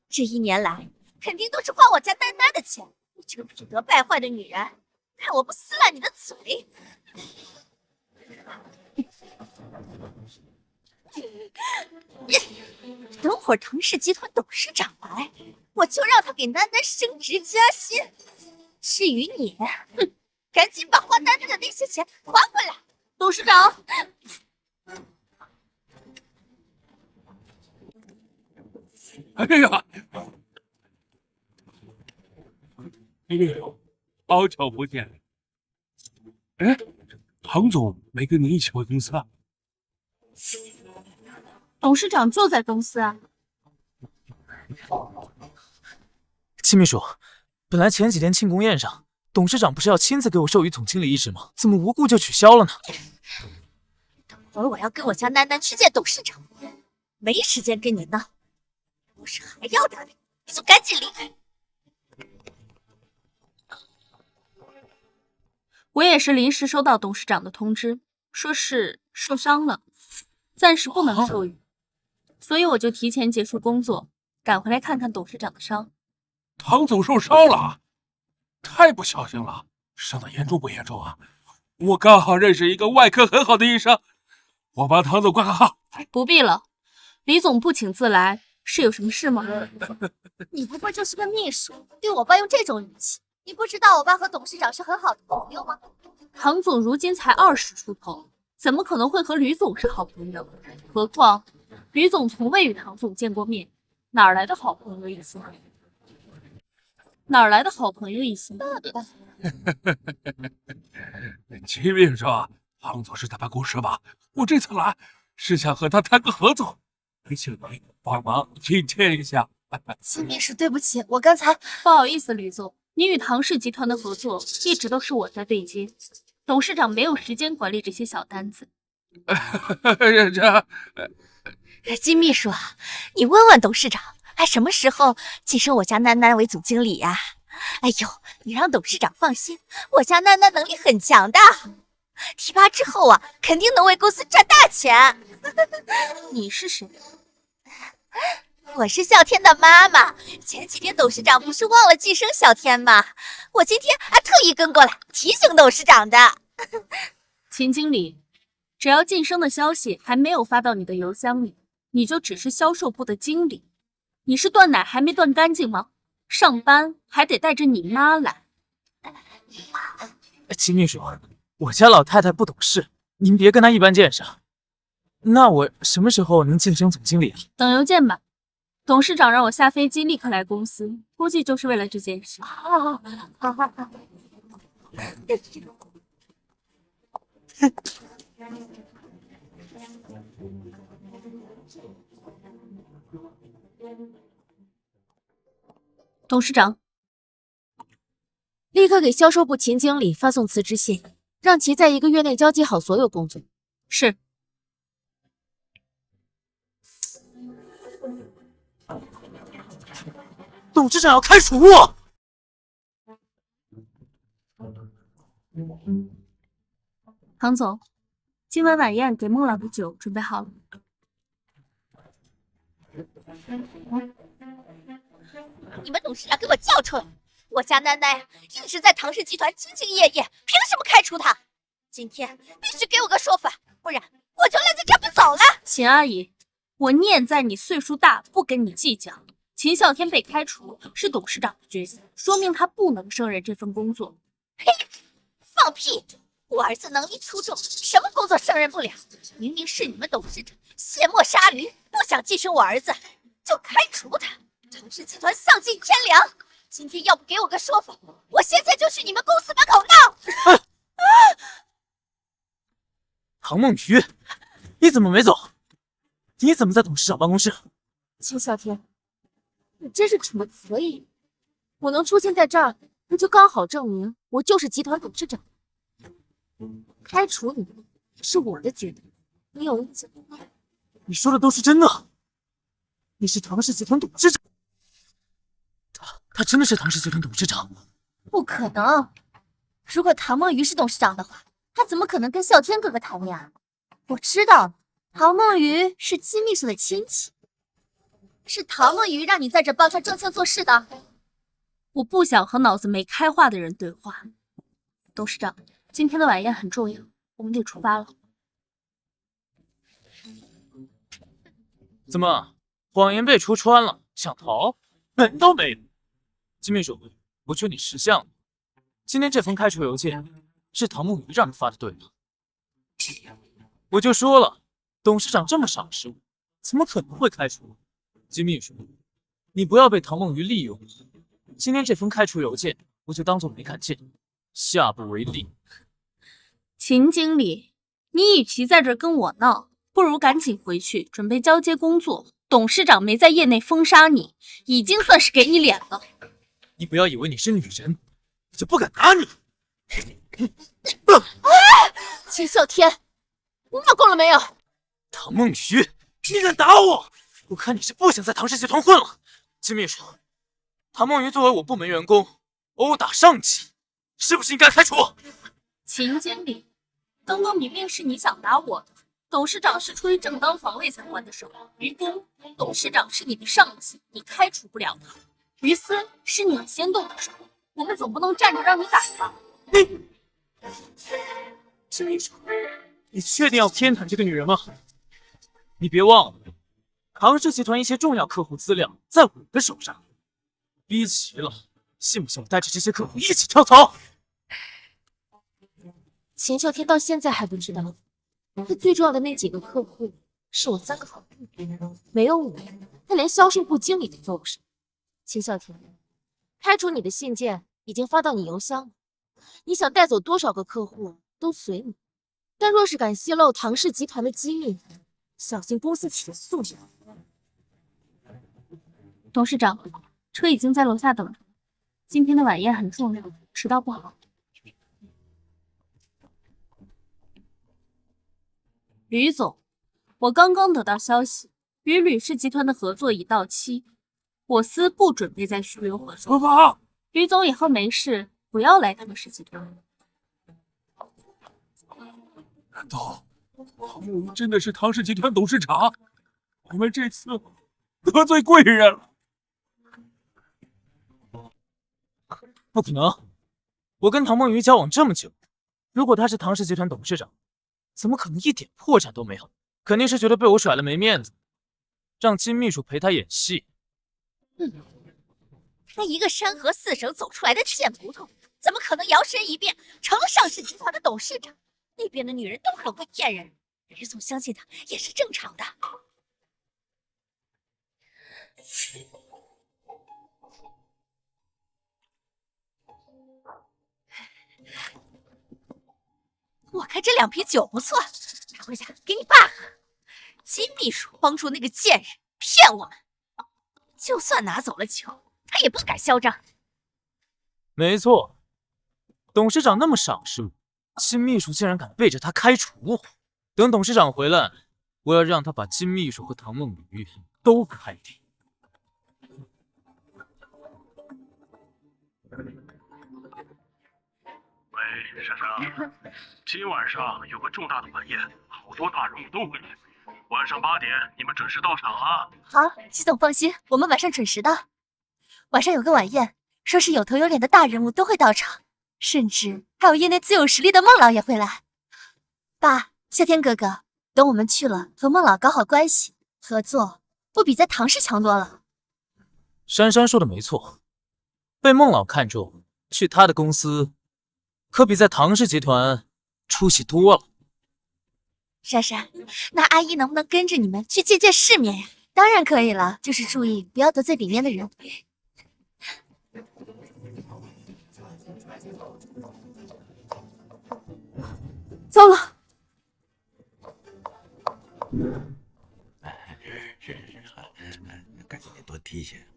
这1年来，肯定都是花我家丹丹的钱。你这个品德败坏的女人，看我不撕烂你的嘴！等会儿唐氏集团董事长来，我就让他给丹丹升职加薪。至于你，赶紧把花丹丹的那些钱还回来。董事长，哎呀，哎呦，好久不见！哎，唐总没跟你一起回公司啊？董事长就在公司啊。秦秘书，本来前几天庆功宴上，董事长不是要亲自给我授予总经理一职吗？怎么无故就取消了呢？等会儿我要跟我家丹丹去见董事长，没时间跟你闹。要是还要打你，你就赶紧离开。我也是临时收到董事长的通知，说是受伤了，暂时不能授予，所以我就提前结束工作，赶回来看看董事长的伤。唐总受伤了，太不小心了，伤的严重不严重啊？我刚好认识一个外科很好的医生，我帮唐总挂个号。不必了，李总不请自来，是有什么事吗？你不过就是个秘书，对我爸用这种语气，你不知道我爸和董事长是很好的朋友吗？唐总如今才20出头，怎么可能会和吕总是好朋友？何况吕总从未与唐总见过面，哪来的好朋友一心？哪来的好朋友一心？秦秘书，唐总是在办公室吧？我这次来是想和他谈个合作，请您帮忙引荐一下。秦秘书，对不起，我刚才不好意思，吕总，你与唐氏集团的合作一直都是我在对接，董事长没有时间管理这些小单子。金秘书啊，你问问董事长，什么时候晋升我家丹丹为总经理呀？哎呦，你让董事长放心，我家丹丹能力很强的，提拔之后啊，肯定能为公司赚大钱。你是谁？我是啸天的妈妈，前几天董事长不是忘了晋升啸天吗？我今天还特意跟过来提醒董事长的。秦经理，只要晋升的消息还没有发到你的邮箱里，你就只是销售部的经理。你是断奶还没断干净吗？上班还得带着你妈来。秦秘书，我家老太太不懂事，您别跟她一般见识。那我什么时候能晋升总经理啊？等邮件吧。董事长让我下飞机立刻来公司，估计就是为了这件事。董事长，立刻给销售部秦经理发送辞职信，让其在1个月内交接好所有工作。是。董事长要开除我！唐总，今晚晚宴给孟老的酒准备好了。你们董事长给我叫出来！我家奶奶一直在唐氏集团兢兢业业，凭什么开除她？今天必须给我个说法，不然我就赖在这不走了。秦阿姨，我念在你岁数大，不跟你计较。秦啸天被开除是董事长的决心，说明他不能胜任这份工作。嘿，放屁！我儿子能力出众，什么工作胜任不了？明明是你们董事长卸磨杀驴，不想继承我儿子，就开除他。唐氏集团丧尽天良，今天要不给我个说法，我现在就去你们公司门口闹！唐梦瑜，你怎么没走？你怎么在董事长办公室？秦啸天，你真是蠢的可以！我能出现在这儿，不就刚好证明我就是集团董事长？开除你是我的决定，你有意见吗？你说的都是真的？你是唐氏集团董事长？他真的是唐氏集团董事长？不可能！如果唐梦瑜是董事长的话，他怎么可能跟啸天哥哥谈恋爱？我知道，唐梦瑜是金秘书的亲戚，是唐梦瑜让你在这帮他争钱做事的。我不想和脑子没开化的人对话。董事长，今天的晚宴很重要，我们得出发了。怎么，谎言被戳穿了，想逃？门都没有！金秘书，我劝你识相了。今天这封开除邮件是唐梦瑜让你发的，对吗？我就说了，董事长这么赏识我，怎么可能会开除我？金秘书，你不要被唐梦瑜利用。今天这封开除邮件，我就当做没看见，下不为例。秦经理，你与其在这跟我闹，不如赶紧回去准备交接工作。董事长没在业内封杀你，已经算是给你脸了。你不要以为你是女人，我就不敢打你。秦啸天，你闹够了没有？唐梦瑜，你敢打我？我看你是不想在唐氏集团混了。金秘书，唐梦瑜作为我部门员工，殴打上级，是不是应该开除？秦经理，刚刚明明是你想打我的，董事长是出于正当防卫才还的手。于公，董事长是你的上级，你开除不了他。于私，是你先动的手，我们总不能站着让你打吧？金秘书，你确定要偏袒这个女人吗？你别忘了，唐氏集团一些重要客户资料在我的手上，逼急了，信不信我带着这些客户一起跳槽？秦啸天到现在还不知道，他最重要的那几个客户是我3个好弟弟，没有我，他连销售部经理都做不上。秦啸天，开除你的信件已经发到你邮箱了，你想带走多少个客户都随你，但若是敢泄露唐氏集团的机密，小心公司起诉你。董事长，车已经在楼下等着。今天的晚宴很重要，迟到不好。吕总，我刚刚得到消息，与吕氏集团的合作已到期，我司不准备再续约合作。爸爸，吕总以后没事不要来唐氏集团。难道唐梦瑜真的是唐氏集团董事长？我们这次得罪贵人了。不可能，我跟唐梦瑜交往这么久，如果他是唐氏集团董事长，怎么可能一点破绽都没有？肯定是觉得被我甩了没面子，让金秘书陪他演戏。他一个山河4省走出来的贱骨头，怎么可能摇身一变成了上市集团的董事长？那边的女人都很会骗人，吕总相信他也是正常的。我看这2瓶酒不错，拿回家给你爸喝。金秘书帮助那个贱人骗我们，就算拿走了酒，他也不敢嚣张。没错，董事长那么赏识我，金秘书竟然敢背着他开除我，等董事长回来，我要让他把金秘书和唐梦雨都开掉。喂，珊珊，今晚上有个重大的晚宴，好多大人物都会来。晚上8点，你们准时到场啊！好，季总放心，我们晚上准时到。晚上有个晚宴，说是有头有脸的大人物都会到场，甚至还有业内最有实力的孟老也会来。爸，夏天哥哥，等我们去了，和孟老搞好关系，合作不比在唐氏强多了。珊珊说的没错，被孟老看中，去他的公司，可比在唐氏集团出息多了。珊珊，那阿姨能不能跟着你们去见见世面呀？当然可以了，就是注意不要得罪里面的人。糟了！赶紧多提些。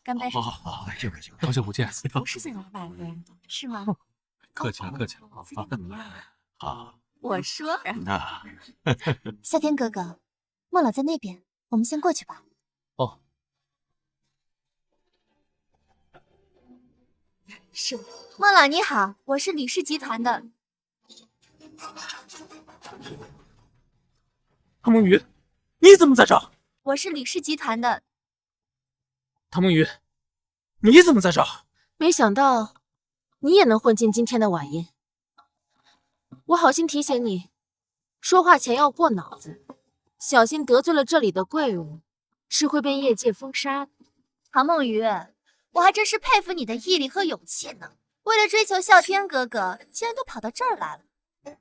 干杯！好，行，好久不见。不是最老板是吗？客气了，客气了。好，我说那夏天哥哥，孟老在那边，我们先过去吧。哦，是孟老你好，我是吕氏集团的。唐梦雨，你怎么在这儿？我是吕氏集团的。唐梦雨，你怎么在这儿？没想到你也能混进今天的晚宴。我好心提醒你，说话前要过脑子，小心得罪了这里的贵人，是会被业界封杀的。唐梦雨，我还真是佩服你的毅力和勇气呢。为了追求啸天哥哥，竟然都跑到这儿来了。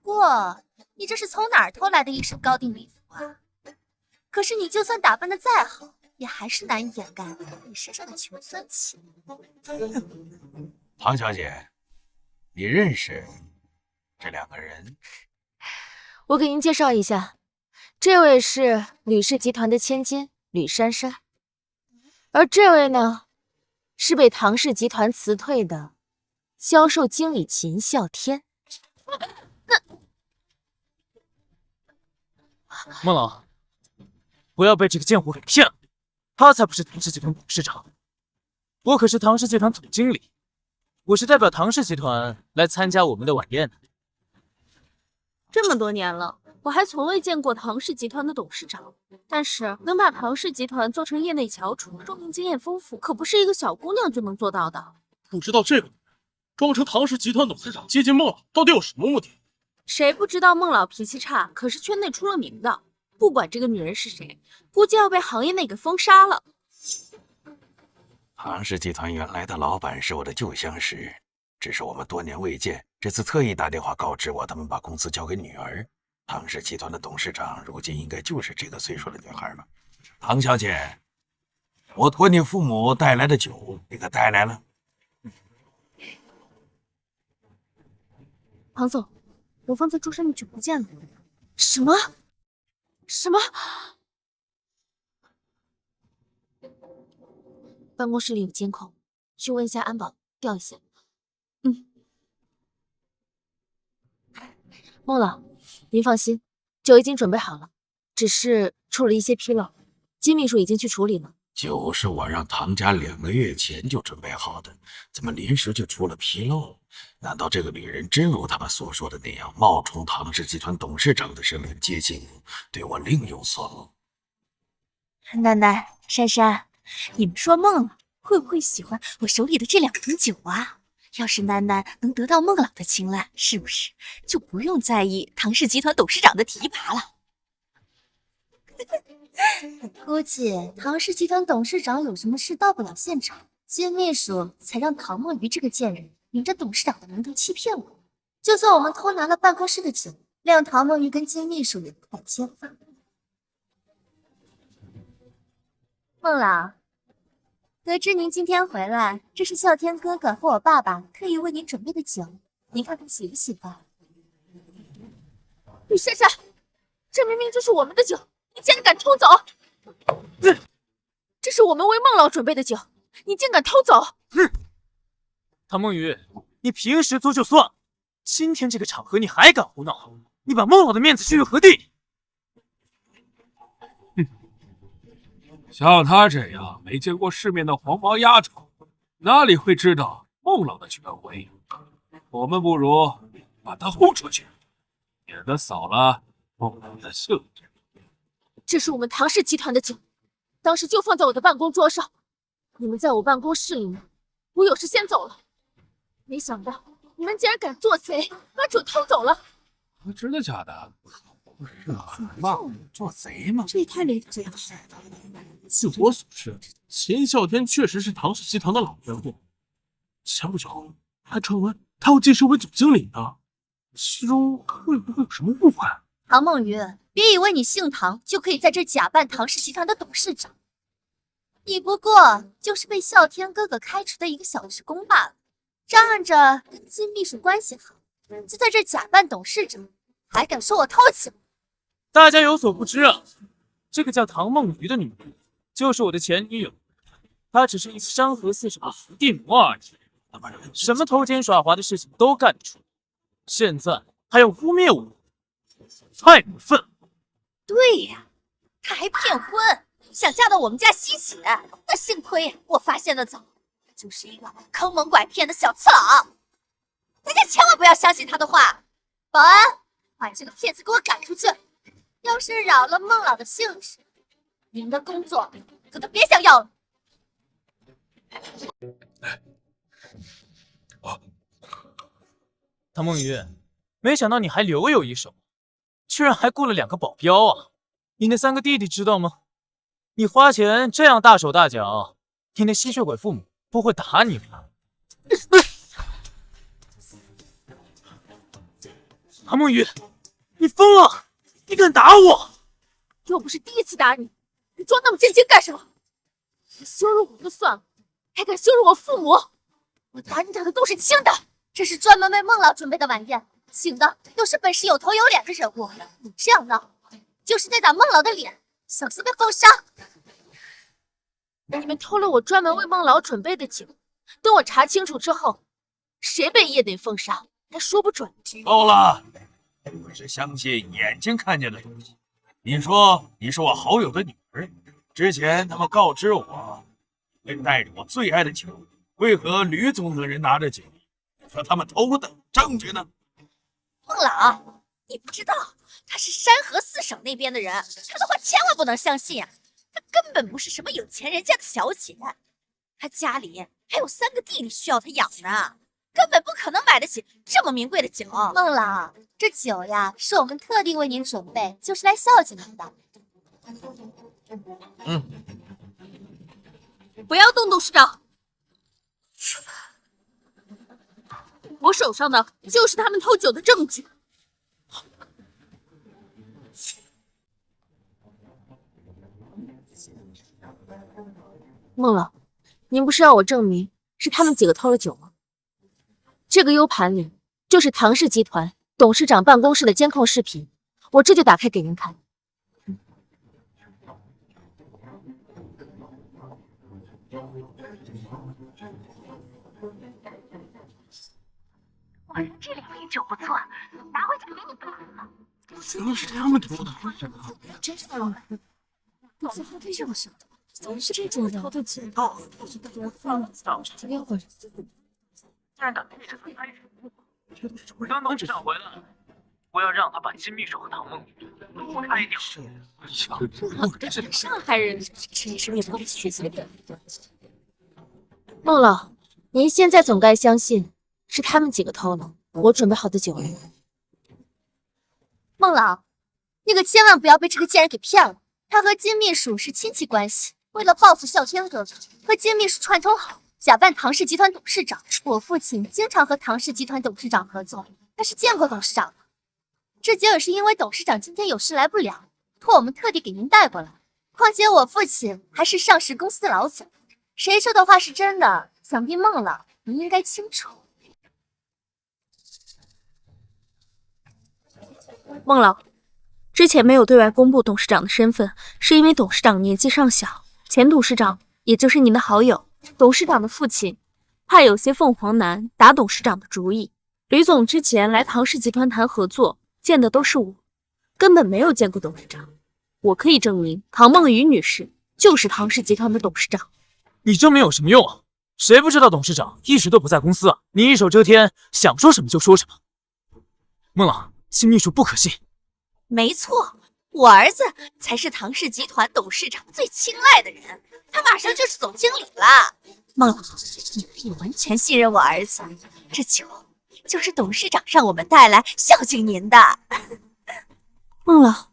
不过，你这是从哪儿偷来的一身高定礼服啊？可是你就算打扮的再好，也还是难以掩盖你身上的穷酸气。唐小姐，你认识这2个人？我给您介绍一下，这位是吕氏集团的千金吕珊珊，而这位呢，是被唐氏集团辞退的销售经理秦啸天。孟老，不要被这个贱货给骗了，他才不是唐氏集团董事长，我可是唐氏集团总经理，我是代表唐氏集团来参加我们的晚宴的。这么多年了，我还从未见过唐氏集团的董事长，但是能把唐氏集团做成业内翘楚，说明经验丰富，可不是一个小姑娘就能做到的。不知道这个女人装成唐氏集团董事长接近孟老，到底有什么目的？谁不知道孟老脾气差，可是圈内出了名的。不管这个女人是谁，估计要被行业内给封杀了。唐氏集团原来的老板是我的旧相识，只是我们多年未见，这次特意打电话告知我，他们把公司交给女儿。唐氏集团的董事长如今应该就是这个岁数的女孩吧？唐小姐，我托你父母带来的酒，你可带来了？唐总，我放在桌上的酒不见了。什么？什么？办公室里有监控，去问一下安保，调一下。孟老，您放心，酒已经准备好了，只是出了一些纰漏，金秘书已经去处理了。酒是我让唐家2个月前就准备好的，怎么临时就出了纰漏？难道这个女人真如他们所说的那样，冒充唐氏集团董事长的身份接近我，对我另有所谋？奶奶，珊珊，你们说孟老会不会喜欢我手里的这2瓶酒啊？要是楠楠能得到孟老的青睐，是不是就不用在意唐氏集团董事长的提拔了？估计唐氏集团董事长有什么事到不了现场，金秘书才让唐梦鱼这个贱人明着董事长的名头欺骗我。就算我们偷拿了办公室的酒，谅唐梦鱼跟金秘书也不敢揭发。孟老，得知您今天回来，这是啸天哥哥和我爸爸特意为您准备的酒，您看看喜不喜欢？吕珊珊，这明明就是我们的酒，你竟然敢偷走！这是我们为孟老准备的酒，你竟敢偷走！唐梦雨，你平时做就算了，今天这个场合你还敢胡闹？你把孟老的面子置于何地？像她这样没见过世面的黄毛丫头，哪里会知道孟老的权威？我们不如把她轰出去，免得扫了孟老的兴致。这是我们唐氏集团的酒，当时就放在我的办公桌上。你们在我办公室里面，我有事先走了，没想到你们竟然敢做贼，把酒偷走了。真的假的？做贼吗？这也太离谱了。据我所知，秦啸天确实是唐氏集团的老员工，前不久还传闻他要晋升为总经理呢，其中会不会有什么误会？唐梦鱼，别以为你姓唐就可以在这假扮唐氏集团的董事长，你不过就是被啸天哥哥开除的一个小职工罢了，仗着跟金秘书关系好，就在这假扮董事长，还敢说我偷情？大家有所不知啊，这个叫唐梦鱼的女人，就是我的前女友。她只是一个山河四省的伏地魔而已，什么偷奸耍滑的事情都干得出。现在还要污蔑我，太过分了！对呀，他还骗婚，想嫁到我们家吸血。那幸亏我发现的早，他就是一个坑蒙拐骗的小次郎。大家千万不要相信他的话。保安，把这个骗子给我赶出去！要是扰了孟老的兴致，你们的工作可都别想要了。唐梦鱼，没想到你还留有一手，居然还雇了2个保镖啊！你那3个弟弟知道吗？你花钱这样大手大脚，你那吸血鬼父母不会打你吧？唐梦鱼，你疯了！你敢打我？又不是第一次打你，你装那么震惊干什么？你羞辱我就算了，还敢羞辱我父母！我打你打的都是轻的。这是专门为孟老准备的晚宴，请的都是本市有头有脸的人物。你这样闹，就是在打孟老的脸，小心被封杀。你们偷了我专门为孟老准备的酒，等我查清楚之后，谁被也得封杀，还说不准。够了，我是相信眼睛看见的东西。你说你是我好友的女儿，之前他们告知我会带着我最爱的酒，为何吕总等人拿着酒？说他们偷的证据呢？孟老，你不知道他是山河四省那边的人，他的话千万不能相信啊！他根本不是什么有钱人家的小姐，他家里还有3个弟弟需要他养呢，根本不可能买得起这么名贵的酒。孟老，这酒呀是我们特地为您准备，就是来孝敬您的。不要动董事长，我手上的就是他们偷酒的证据。孟老，您不是要我证明是他们几个偷了酒吗？这个 U 盘里就是唐氏集团董事长办公室的监控视频，我这就打开给您看。哇，这2瓶酒不错，拿回去给你吧。原来是他们偷的，真是老板，我怎么会这么想的？怎么是这种偷的酒？放了早上这会儿，竟然敢背着他拍人物！等董事长回来，我要让他把金秘书和唐梦雨都开掉。上海人真是面不起嘴的。孟老，您现在总该相信是他们几个偷了我准备好的酒了。孟老，你可千万不要被这个贱人给骗了，他和金秘书是亲戚关系，为了报复啸天哥哥，和金秘书串通好，假扮唐氏集团董事长。我父亲经常和唐氏集团董事长合作，他是见过董事长的。这酒也是因为董事长今天有事来不了，托我们特地给您带过来。况且我父亲还是上市公司的老总，谁说的话是真的，想必孟老您应该清楚。孟老，之前没有对外公布董事长的身份，是因为董事长年纪尚小，前董事长也就是您的好友，董事长的父亲，怕有些凤凰男打董事长的主意。吕总之前来唐氏集团谈合作，见的都是我，根本没有见过董事长。我可以证明，唐梦雨女士就是唐氏集团的董事长。你证明有什么用啊？谁不知道董事长一直都不在公司啊？你一手遮天，想说什么就说什么。孟朗，秦秘书不可信。没错，我儿子才是唐氏集团董事长最青睐的人，他马上就是总经理了。孟老，你可以完全信任我儿子，这酒就是董事长让我们带来孝敬您的。孟老，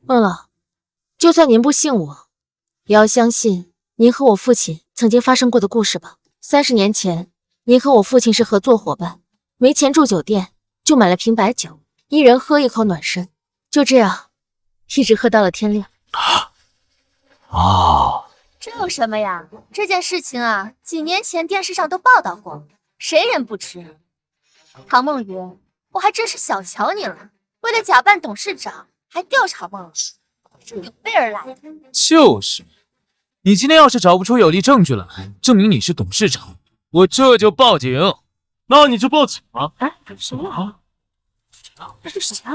孟老，就算您不信我，也要相信您和我父亲曾经发生过的故事吧。30年前，您和我父亲是合作伙伴，没钱住酒店，就买了瓶白酒，一人喝一口暖身，就这样一直喝到了天亮。哦，这有什么呀？这件事情啊，几年前电视上都报道过，谁人不知？唐梦雨，我还真是小瞧你了，为了假扮董事长，还调查孟老，是有备而来的。就是，你今天要是找不出有力证据来证明你是董事长，我这就报警。那你就报警啊！哎，什么？这是谁啊？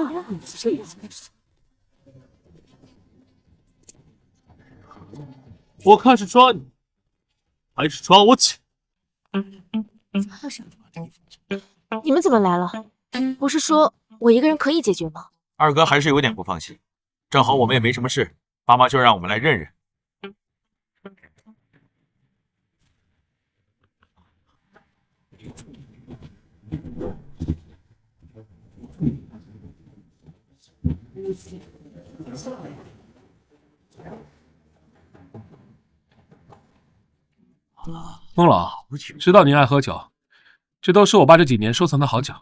我看是抓你，还是抓我姐？你们怎么来了？不是说我一个人可以解决吗？二哥还是有点不放心，正好我们也没什么事，爸妈就让我们来认认。孟老，知道您爱喝酒，这都是我爸这几年收藏的好酒，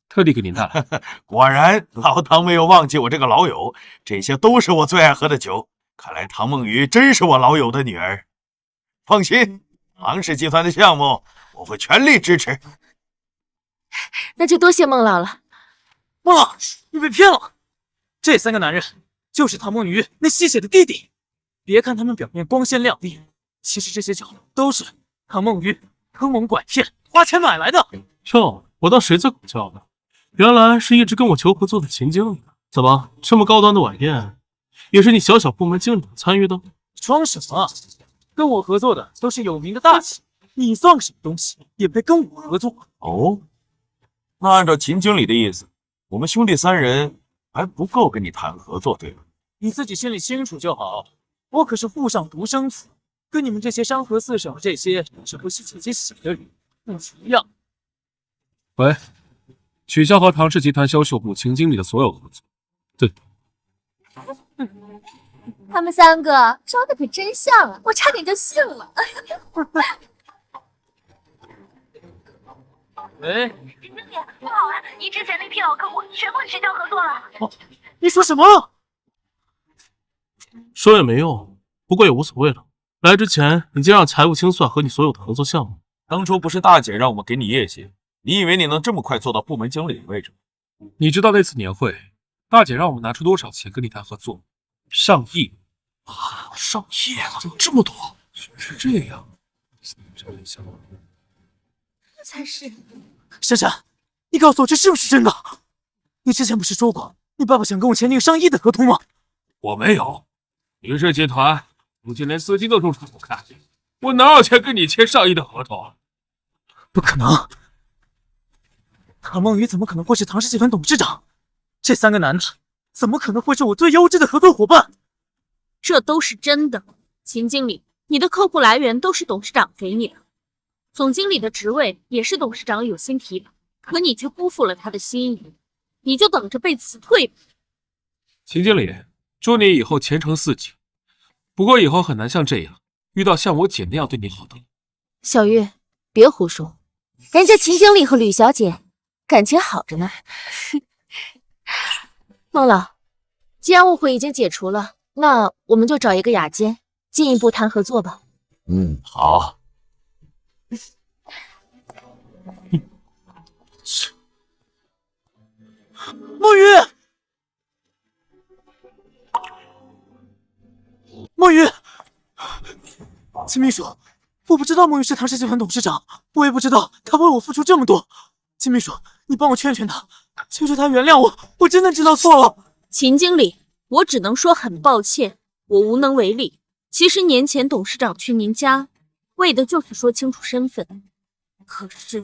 特地给您带来。果然，老唐没有忘记我这个老友，这些都是我最爱喝的酒。看来唐梦雨真是我老友的女儿。放心，唐氏集团的项目我会全力支持。那就多谢孟老了。孟老，你被骗了，这3个男人就是唐梦雨那吸血的弟弟。别看他们表面光鲜亮丽，其实这些酒都是唐梦雨坑蒙拐骗花钱买来的。哟，我当谁在管教呢？原来是一直跟我求合作的秦经理。怎么，这么高端的晚宴，也是你小小部门经理参与的？装什么？跟我合作的都是有名的大企业，你算个什么东西，也配跟我合作？哦，那按照秦经理的意思，我们兄弟3人还不够跟你谈合作，对吧？你自己心里清楚就好。我可是沪上独生子，跟你们这些山河4省这些只会吸姐姐血的人不一样。喂，取消和唐氏集团销售部秦经理的所有合作。对。他们3个装的可真像啊，我差点就信了。喂，秦经理，不好了，你之前那批老客户全部取消合作了。你说什么？说也没用，不过也无所谓了。来之前，你先让财务清算和你所有的合作项目。当初不是大姐让我们给你业绩，你以为你能这么快做到部门经理的位置吗？你知道那次年会，大姐让我们拿出多少钱跟你谈合作？上亿啊！上亿啊！怎么这么多？是这样，这才是。珊珊，你告诉我这是不是真的？你之前不是说过，你爸爸想跟我签订上亿的合同吗？我没有，云氏集团如今连资金都中场不开，我哪有钱跟你签上亿的合同？不可能！唐梦雨怎么可能会是唐氏集团董事长？这3个男的怎么可能会是我最优质的合作伙伴？这都是真的。秦经理，你的客户来源都是董事长给你的，总经理的职位也是董事长有心提拔，可你却辜负了他的心意，你就等着被辞退吧。秦经理，祝你以后前程似锦。不过以后很难像这样遇到像我姐那样对你好的。小玉，别胡说，人家秦经理和吕小姐感情好着呢。孟老，既然误会已经解除了，那我们就找一个雅间进一步谈合作吧。好。梦雨，梦雨，秦秘书，我不知道梦雨是唐氏集团董事长，我也不知道他为我付出这么多，金秘书，你帮我劝劝他，求求他原谅我，我真的知道错了。秦经理，我只能说很抱歉，我无能为力。其实年前董事长去您家，为的就是说清楚身份。可是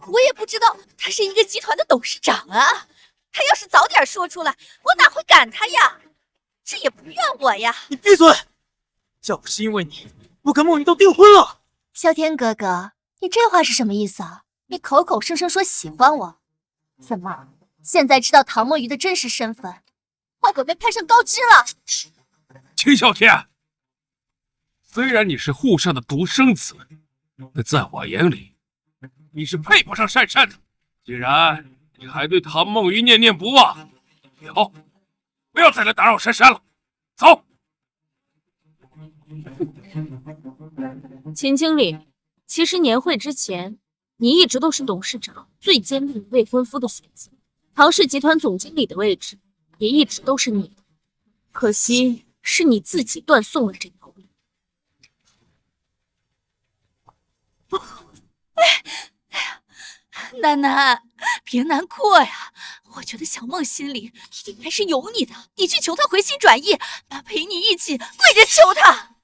我也不知道他是一个集团的董事长啊，他要是早点说出来，我哪会赶他呀？这也不怨我呀。你闭嘴！要不是因为你，我跟梦雨都订婚了。啸天哥哥，你这话是什么意思啊？你口口声声说喜欢我，怎么现在知道唐梦鱼的真实身份，坏狗被攀上高枝了？秦啸天，虽然你是沪上的独生子，但在我眼里，你是配不上珊珊的。既然你还对唐梦鱼念念不忘，以后不要再来打扰珊珊了。走。秦经理，其实年会之前，你一直都是董事长最坚定的未婚夫的选择，唐氏集团总经理的位置也一直都是你的，可惜是你自己断送了这条路。楠楠，别难过呀，我觉得小梦心里一定还是有你的，你去求他回心转意，他陪你一起跪着求他。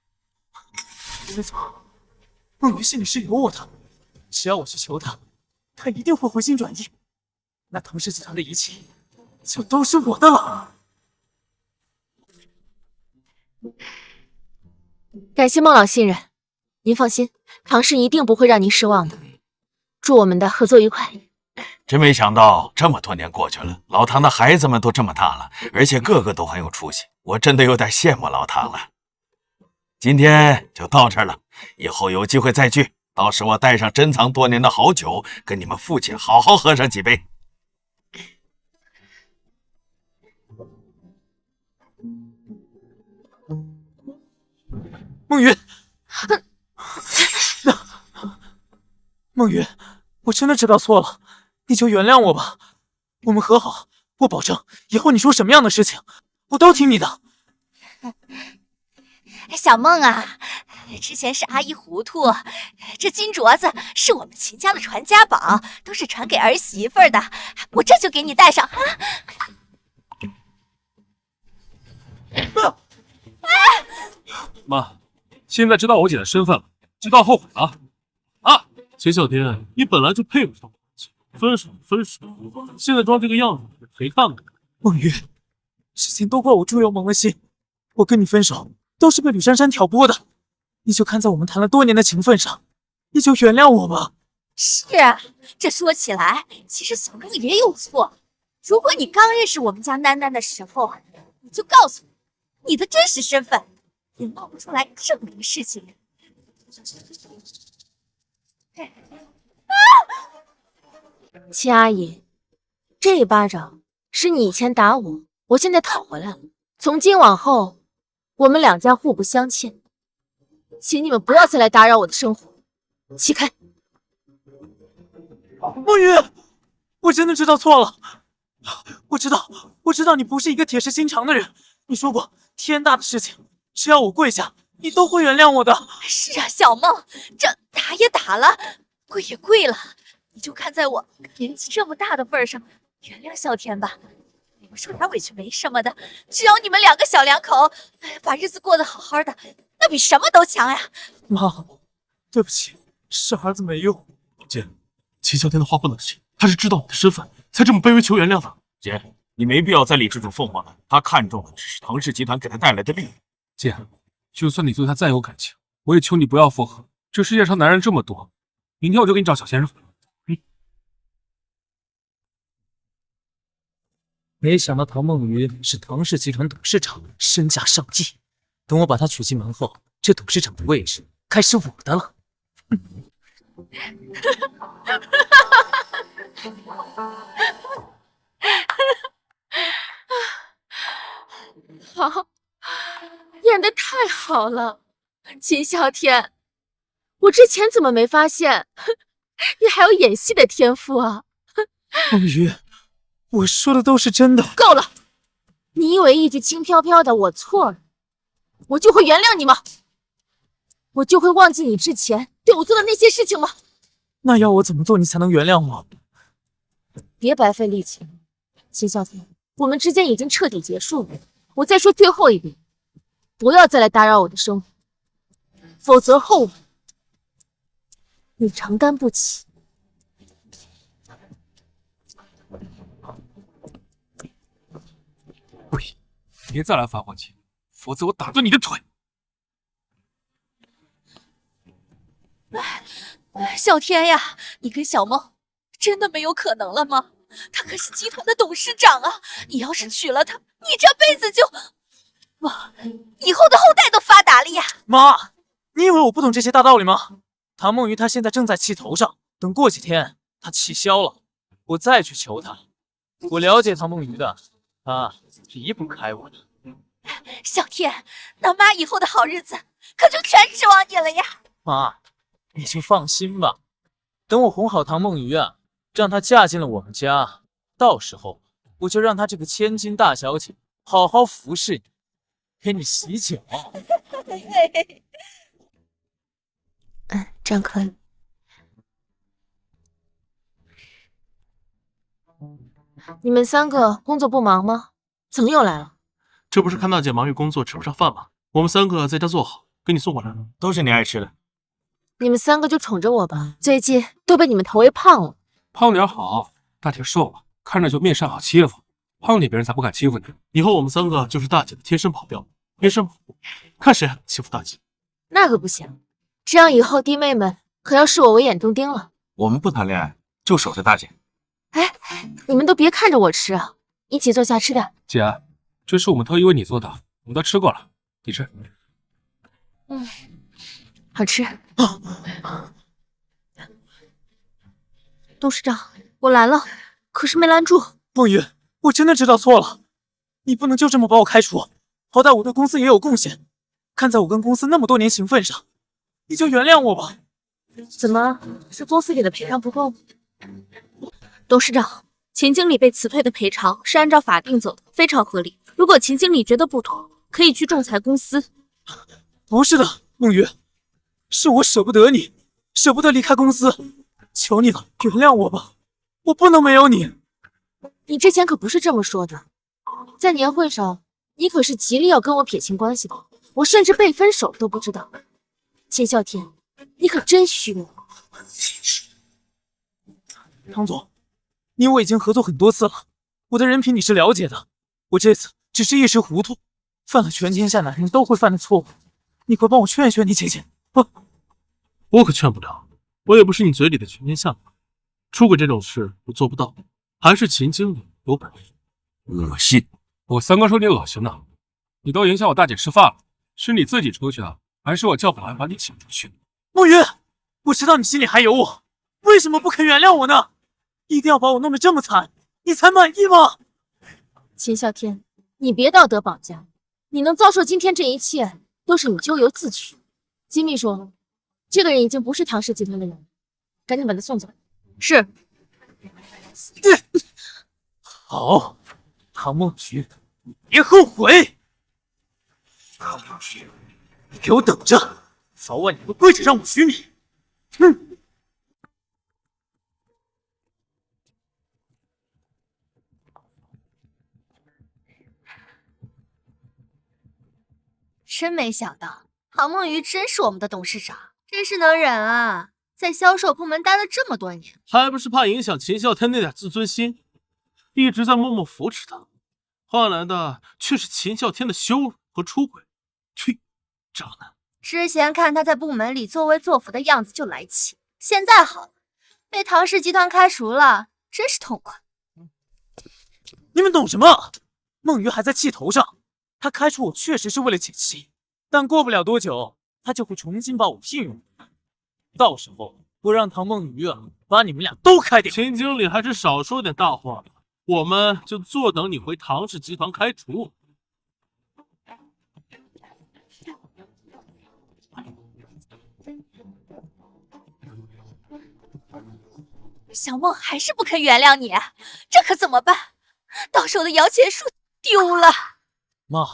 没错，梦鱼心里是有我的，只要我去求他，他一定会回心转意，那唐氏集团的一切就都是我的了。感谢孟老信任，您放心，唐氏一定不会让您失望的。祝我们的合作愉快。真没想到这么多年过去了，老唐的孩子们都这么大了，而且个个都很有出息，我真的有点羡慕老唐了。今天就到这儿了，以后有机会再聚，到时我带上珍藏多年的好酒，跟你们父亲好好喝上几杯。梦雨，梦雨，我真的知道错了，你就原谅我吧。我们和好，我保证以后你说什么样的事情，我都听你的。小梦啊，之前是阿姨糊涂，这金镯子是我们秦家的传家宝，都是传给儿媳妇的，我这就给你戴上啊。妈，现在知道我姐的身份了，知道后悔了啊！秦啸天，你本来就配不上我，分手分手，现在装这个样子，谁看看？梦雨，之前都怪我猪油蒙了心，我跟你分手都是被吕珊珊挑拨的，你就看在我们谈了多年的情分上，你就原谅我吧。是啊，这说起来，其实小梦也有错。如果你刚认识我们家囡囡的时候，你就告诉我你的真实身份，也闹不出来这么多事情。秦阿姨，这一巴掌是你以前打我，我现在讨回来了。从今往后，我们两家互不相欠，请你们不要再来打扰我的生活，起开！梦雨，我真的知道错了。我知道你不是一个铁石心肠的人。你说过，天大的事情，只要我跪下，你都会原谅我的。是啊，小梦，这打也打了，跪也跪了，你就看在我年纪这么大的份上，原谅啸天吧。你们受点委屈没什么的，只要你们两个小两口，把日子过得好好的，那比什么都强呀。妈，对不起，是儿子没用。姐，秦啸天的话不能信，他是知道你的身份，才这么卑微求原谅的。姐，你没必要再理这种凤凰了，他看中的只是唐氏集团给他带来的利益。姐，就算你对他再有感情，我也求你不要复合。这世界上男人这么多，明天我就给你找小鲜肉。没想到唐梦鱼是唐氏集团董事长，身价上亿。等我把他娶进门后，这董事长的位置该是我的了。好，演得太好了，秦啸天，我之前怎么没发现你还有演戏的天赋啊？梦鱼，我说的都是真的。够了！你以为一句轻飘飘的“我错了”，我就会原谅你吗？我就会忘记你之前对我做的那些事情吗？那要我怎么做你才能原谅我？别白费力气，秦啸天，我们之间已经彻底结束了。我再说最后一遍，不要再来打扰我的生活，否则后果你承担不起。不行，别再来烦我姐，否则我打断你的腿！啸天呀，你跟小梦真的没有可能了吗？他可是集团的董事长啊！你要是娶了她，你这辈子就……哇，以后的后代都发达了呀！妈，你以为我不懂这些大道理吗？唐梦瑜她现在正在气头上，等过几天她气消了，我再去求她。我了解唐梦瑜的，她是离不开我的。啸天，那妈以后的好日子可就全指望你了呀！妈，你就放心吧，等我哄好唐梦瑜啊，让她嫁进了我们家，到时候我就让她这个千金大小姐好好服侍你，给你洗脚。这样可以。你们三个工作不忙吗？怎么又来了？这不是看大姐忙于工作吃不上饭吗？我们三个在家做好，给你送过来了。都是你爱吃的。你们三个就宠着我吧，最近都被你们投喂胖了。胖点好，大姐瘦了，看着就面善好欺负，胖点别人才不敢欺负你。以后我们三个就是大姐的贴身保镖，天生保护，看谁还敢欺负大姐。那可不行，这样以后弟妹们可要视我为眼中钉了。我们不谈恋爱，就守着大姐。哎，你们都别看着我吃啊，一起坐下吃点。姐，这是我们特意为你做的，我们都吃过了，你吃。好吃。董事长，我来了，可是没拦住。梦瑜，我真的知道错了，你不能就这么把我开除，好歹我对公司也有贡献，看在我跟公司那么多年情分上，你就原谅我吧。怎么是公司给的赔偿不够吗？董事长，秦经理被辞退的赔偿是按照法定走的，非常合理。如果秦经理觉得不妥，可以去仲裁公司。不是的，梦瑜，是我舍不得你，舍不得离开公司，求你了，原谅我吧，我不能没有你。你之前可不是这么说的，在年会上你可是极力要跟我撇清关系的，我甚至被分手都不知道。秦啸天，你可真虚伪。唐总，你我已经合作很多次了，我的人品你是了解的，我这次只是一时糊涂，犯了全天下男人都会犯的错误，你快帮我劝劝你姐姐。我可劝不了，我也不是你嘴里的全天下。出轨这种事我做不到，还是秦经理有本事。恶心！我三哥说你恶心呢，你都影响我大姐吃饭了，是你自己出去啊，还是我叫保安把你请出去？梦瑜，我知道你心里还有我，为什么不肯原谅我呢？一定要把我弄得这么惨，你才满意吗？秦啸天，你别道德绑架，你能遭受今天这一切，都是你咎由自取。金秘书，这个人已经不是唐氏集团的人，赶紧把他送走。是。好，唐梦菊，你别后悔。唐梦菊，你给我等着，早晚你会跪着让我娶你。真没想到，唐梦瑜真是我们的董事长，真是能忍啊！在销售部门待了这么多年，还不是怕影响秦啸天那点自尊心，一直在默默扶持他，换来的却是秦啸天的羞辱和出轨。去，渣男！之前看他在部门里作威作福的样子就来气，现在好了，被唐氏集团开除了，真是痛快。你们懂什么？梦瑜还在气头上，他开除我确实是为了解气，但过不了多久，他就会重新把我聘用。到时候我让唐梦瑜把你们俩都开掉。秦经理还是少说点大话吧，我们就坐等你回唐氏集团开除。小梦还是不肯原谅你，这可怎么办？到时候的摇钱树丢了。妈，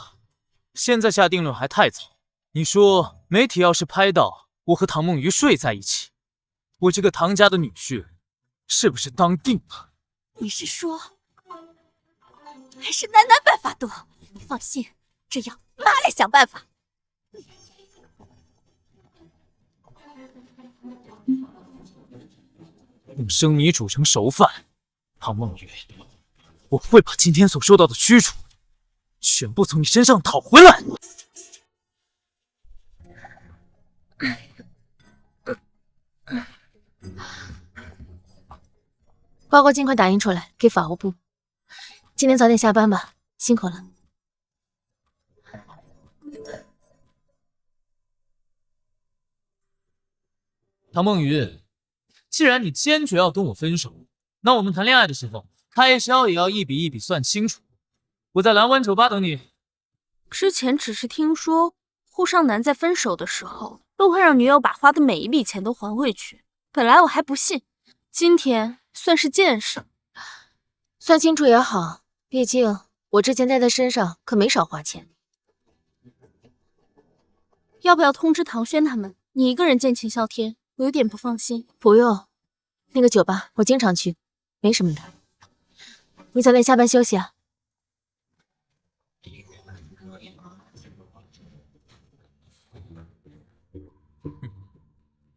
现在下定论还太早。你说媒体要是拍到我和唐梦瑜睡在一起，我这个唐家的女婿是不是当定了？你是说，还是楠楠办法多？你放心，这样妈来想办法。用生米煮成熟饭，唐梦雨，我会把今天所受到的屈辱全部从你身上讨回来。报告尽快打印出来，给法务部。今天早点下班吧，辛苦了。唐梦雨，既然你坚决要跟我分手，那我们谈恋爱的时候，开销也要一笔一笔算清楚。我在蓝湾酒吧等你。之前只是听说沪上男在分手的时候都会让女友把花的每一笔钱都还回去，本来我还不信，今天算是见识。算清楚也好，毕竟我之前在他身上可没少花钱。要不要通知唐轩他们？你一个人见秦啸天，我有点不放心。不用，那个酒吧我经常去，没什么的。你早点下班休息啊。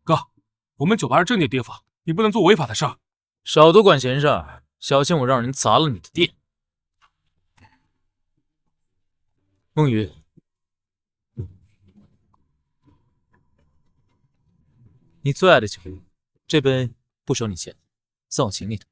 哥，我们酒吧是正经地方，你不能做违法的事儿。少多管闲事儿，小心我让人砸了你的店。梦雨，你最爱的酒，这杯不收你钱，算我请你的。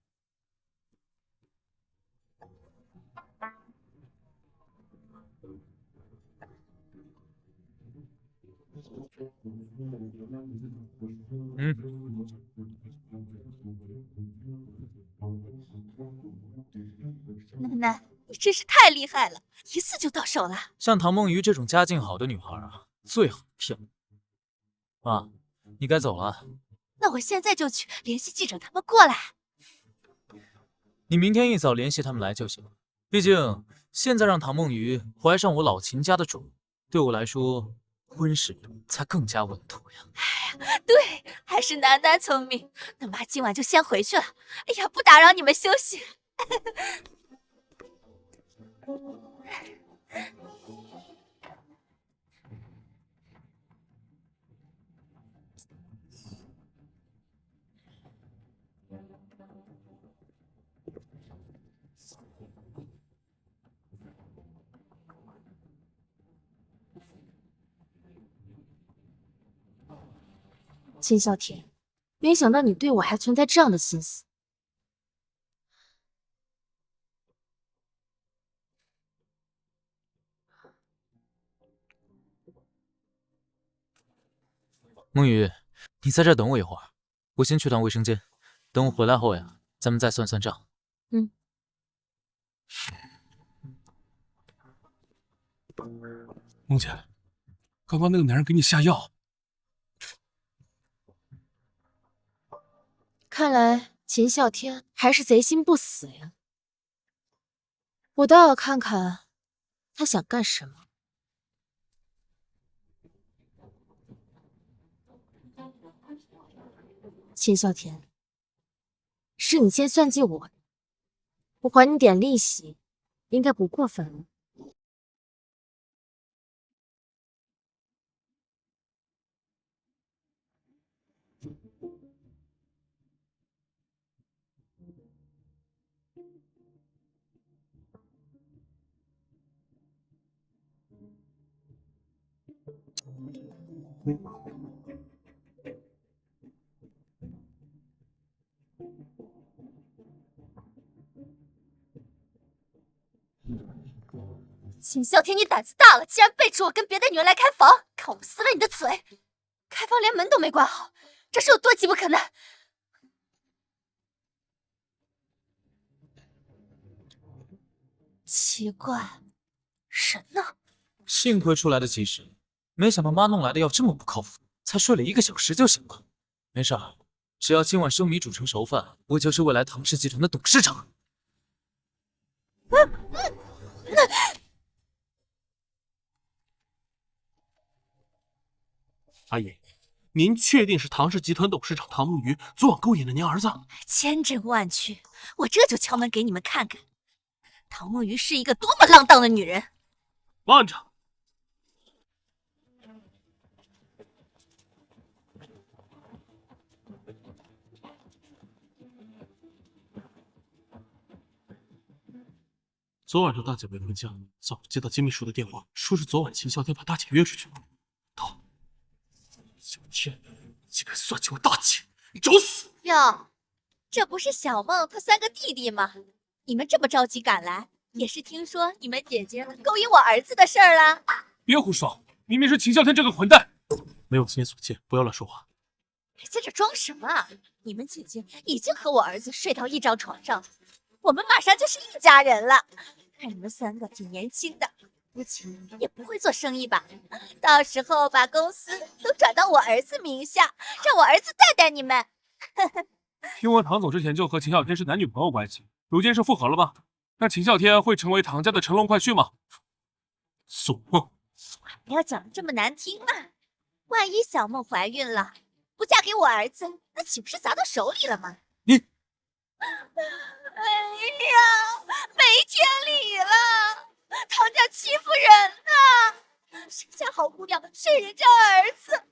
楠楠，你真是太厉害了，一次就到手了。像唐梦鱼这种家境好的女孩啊，最好骗。妈，你该走了。那我现在就去联系记者他们过来。你明天一早联系他们来就行。毕竟现在让唐梦鱼怀上我老秦家的种，对我来说，婚事才更加稳妥呀。哎呀，对，还是楠楠聪明。那妈今晚就先回去了。哎呀，不打扰你们休息。秦啸天，没想到你对我还存在这样的心思。梦雨，你在这儿等我一会儿，我先去趟卫生间。等我回来后呀，咱们再算算账。嗯。梦姐，刚刚那个男人给你下药。看来秦啸天还是贼心不死呀！我倒要看看他想干什么。秦啸天，是你先算计我的，我还你点利息，应该不过分了。秦啸天，你胆子大了，竟然背着我跟别的女人来开房，看我不撕了你的嘴！开房连门都没关好，这是有多急不可耐？奇怪，人呢？幸亏出来的及时，没想到妈弄来的药这么不靠谱，才睡了1个小时就醒了。没事儿，只要今晚生米煮成熟饭，我就是未来唐氏集团的董事长。阿姨，您确定是唐氏集团董事长唐梦瑜昨晚勾引了您儿子？千真万确，我这就敲门给你们看看，唐梦瑜是一个多么浪荡的女人。慢着！昨晚上大姐没回家，早上接到金秘书的电话，说是昨晚秦啸天把大姐约出去。小天，竟敢算计我大姐，你找死！哟，这不是小梦她3个弟弟吗？你们这么着急赶来，也是听说你们姐姐勾引我儿子的事儿了？别胡说，明明是秦啸天这个混蛋。没有亲眼所见，不要乱说话。在这装什么啊？你们姐姐已经和我儿子睡到一张床上了，我们马上就是一家人了。看你们3个挺年轻的，估计也不会做生意吧？到时候把公司都转到我儿子名下，让我儿子带带你们。听闻唐总之前就和秦啸天是男女朋友关系，如今是复合了吗？那秦啸天会成为唐家的乘龙快婿吗？做梦！还要讲的这么难听吗？万一小梦怀孕了，不嫁给我儿子，那岂不是砸到手里了吗？你，哎呀，没天理了！唐家欺负人呐！生下好姑娘睡人家儿子，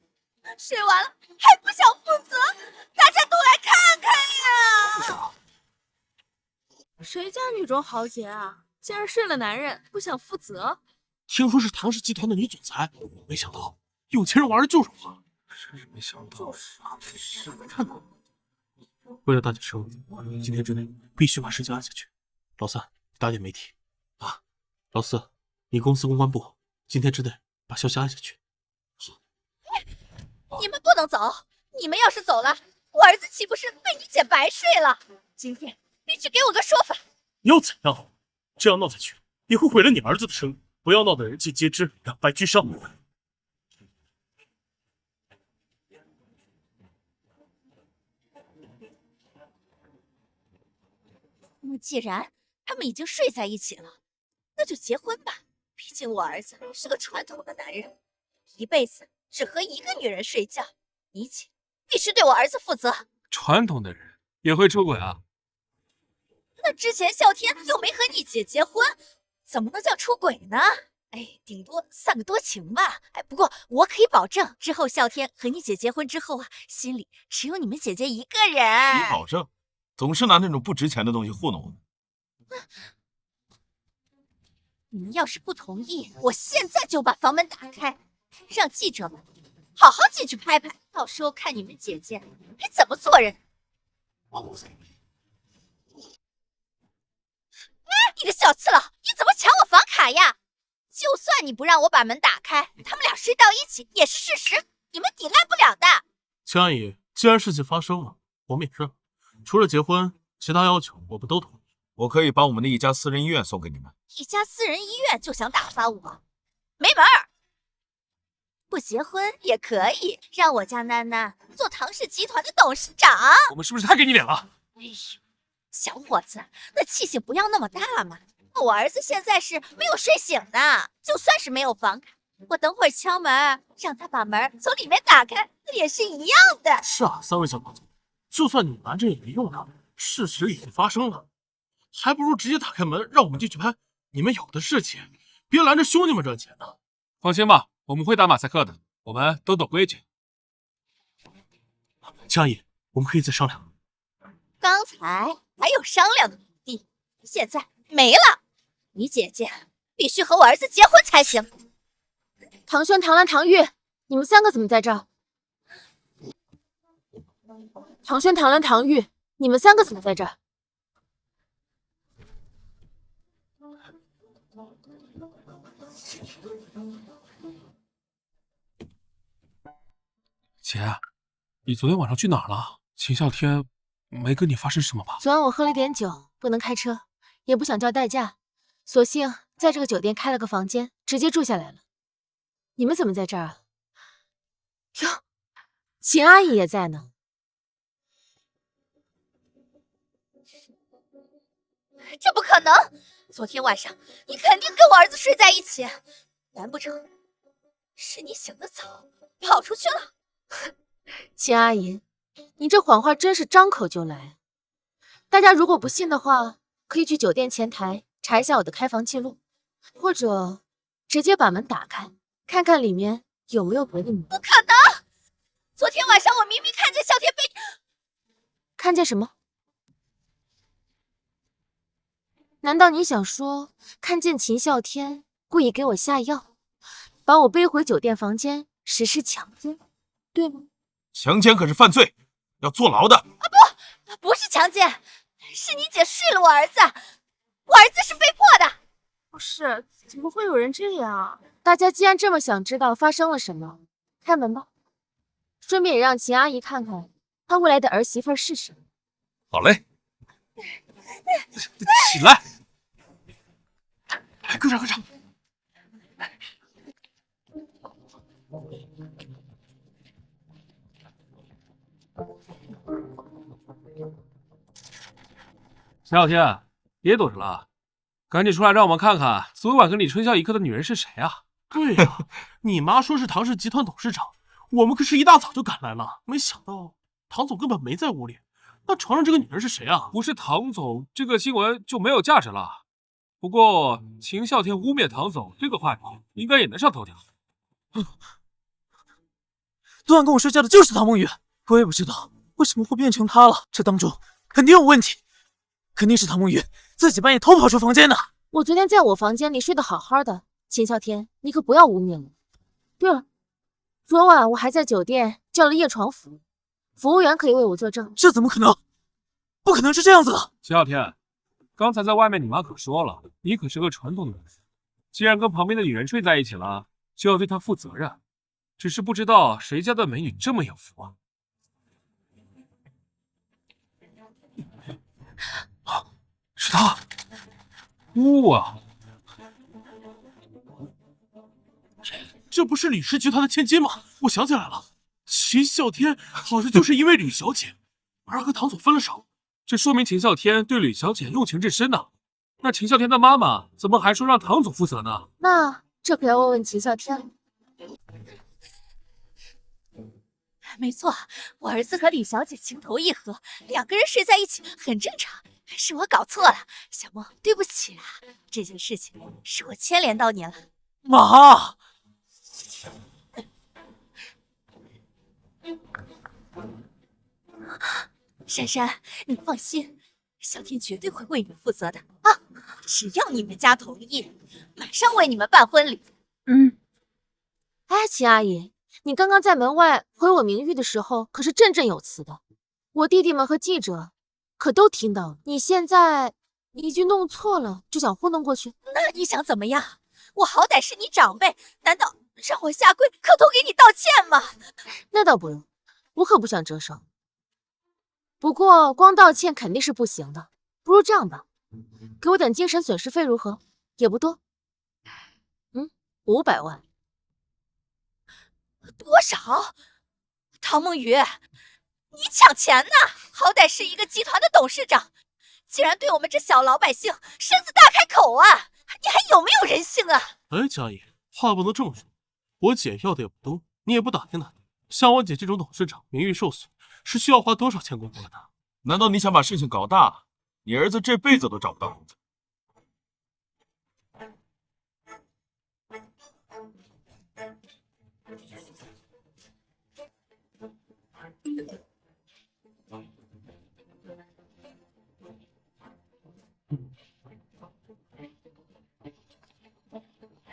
睡完了还不想负责，大家都来看看呀！谁家女中豪杰啊？竟然睡了男人，不想负责？听说是唐氏集团的女总裁，没想到有钱人玩的就是我。真是没想到，是没看到。为了大姐生日，今天之内必须把事情按下去。老三，打点媒体啊。老四，你公司公关部，今天之内把消息按下去。你们不能走，你们要是走了，我儿子岂不是被你姐白睡了？今天必须给我个说法。你要怎样？这样闹下去，也会毁了你儿子的生意。不要闹得人尽皆知，两败俱伤。那既然他们已经睡在一起了，那就结婚吧。毕竟我儿子是个传统的男人，一辈子只和一个女人睡觉。你姐必须对我儿子负责。传统的人也会出轨啊？那之前啸天又没和你姐结婚，怎么能叫出轨呢？哎，顶多散个多情吧。哎，不过我可以保证，之后啸天和你姐结婚之后啊，心里只有你们姐姐一个人。你保证？总是拿那种不值钱的东西糊弄我们。你们要是不同意，我现在就把房门打开，让记者们好好进去拍拍，到时候看你们姐姐还怎么做人。你个小次佬，你怎么抢我房卡呀？就算你不让我把门打开，他们俩睡到一起也是事实，你们抵赖不了的。秦阿姨，既然事情发生了，我们也认了。除了结婚，其他要求我们都同意。我可以把我们的一家私人医院送给你们。一家私人医院就想打发我，没门儿！不结婚也可以让我家囡囡做唐氏集团的董事长。我们是不是太给你脸了？哎呦，小伙子，那气性不要那么大嘛！我儿子现在是没有睡醒呢，就算是没有房卡，我等会儿敲门，让他把门从里面打开，也是一样的。是啊，三位小老总，就算你瞒着也没用的，事实已经发生了，还不如直接打开门让我们进去拍。你们有的是钱，别拦着兄弟们赚钱呢。放心吧，我们会打马赛克的，我们都懂规矩。秦阿姨，我们可以再商量。刚才还有商量的余地，现在没了。你姐姐必须和我儿子结婚才行。唐轩、唐兰、唐玉，你们3个怎么在这儿？唐轩、唐兰、唐玉，你们3个怎么在这儿？姐，你昨天晚上去哪儿了？秦啸天没跟你发生什么吧？昨晚我喝了点酒，不能开车，也不想叫代驾，索性在这个酒店开了个房间，直接住下来了。你们怎么在这儿啊？哟，秦阿姨也在呢。这不可能！昨天晚上你肯定跟我儿子睡在一起，难不成是你醒得早跑出去了？秦阿姨，你这谎话真是张口就来。大家如果不信的话，可以去酒店前台查一下我的开房记录，或者直接把门打开，看看里面有没有别的女人。不可能！昨天晚上我明明看见笑天被……看见什么？难道你想说看见秦啸天故意给我下药，把我背回酒店房间实施强奸，对吗？强奸可是犯罪，要坐牢的。不是强奸，是你姐睡了我儿子，我儿子是被迫的。不是，怎么会有人这样？大家既然这么想知道发生了什么，开门吧，顺便也让秦阿姨看看她未来的儿媳妇是谁。好嘞，起来，快上快上！陈小天，别躲着了，赶紧出来让我们看看昨晚跟你春宵一刻的女人是谁啊！对呀、你妈说是唐氏集团董事长，我们可是一大早就赶来了，没想到唐总根本没在屋里。那床上这个女人是谁啊？不是唐总，这个新闻就没有价值了。不过秦啸天污蔑唐总这个话题，应该也能上头条。昨晚跟我睡觉的就是唐梦雨，我也不知道为什么会变成她了，这当中肯定有问题，肯定是唐梦雨自己半夜偷跑出房间的。我昨天在我房间里睡得好好的，秦啸天，你可不要污蔑我。对了，昨晚我还在酒店叫了夜床服务，服务员可以为我作证。这怎么可能？不可能是这样子的。秦啸天，刚才在外面你妈可说了，你可是个传统的男人，既然跟旁边的女人睡在一起了，就要对她负责任。只是不知道谁家的美女这么有福啊！啊，是她！哇，这不是吕氏集团的千金吗？我想起来了，秦啸天好像就是因为吕小姐而和唐总分了手。这说明秦啸天对吕小姐用情至深呢。那秦啸天的妈妈怎么还说让唐总负责呢？那这可要问问秦啸天了。没错，我儿子和李小姐情投意合，两个人睡在一起很正常，是我搞错了。小梦，对不起啊，这件事情是我牵连到你了。妈，珊珊，你放心，小天绝对会为你负责的啊！只要你们家同意，马上为你们办婚礼。哎，秦阿姨，你刚刚在门外回我名誉的时候可是振振有词的，我弟弟们和记者可都听到了。你现在一句弄错了就想糊弄过去？那你想怎么样？我好歹是你长辈，难道让我下跪磕头给你道歉吗？那倒不用，我可不想折手。不过光道歉肯定是不行的，不如这样吧，给我点精神损失费如何？也不多，500万。多少？唐梦雨，你抢钱呢？好歹是一个集团的董事长，竟然对我们这小老百姓狮子大开口啊！你还有没有人性啊？哎，佳怡，话不能这么说。我姐要的也不多，你也不打听打听。像我姐这种董事长，名誉受损，是需要花多少钱工作的？难道你想把事情搞大，你儿子这辈子都找不到工作？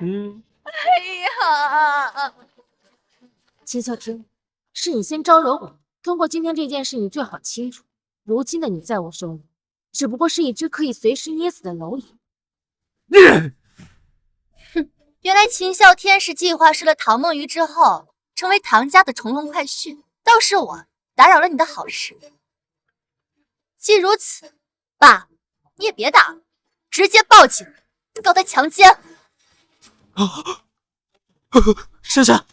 哎呀，秦啸天，是你先招惹我。通过今天这件事，你最好清楚，如今的你在我手里，只不过是一只可以随时捏死的蝼蚁。哼，原来秦啸天是计划失了唐梦鱼之后，成为唐家的乘龙快婿，倒是我打扰了你的好事。既如此，爸，你也别打了，直接报警，告他强奸。珊珊，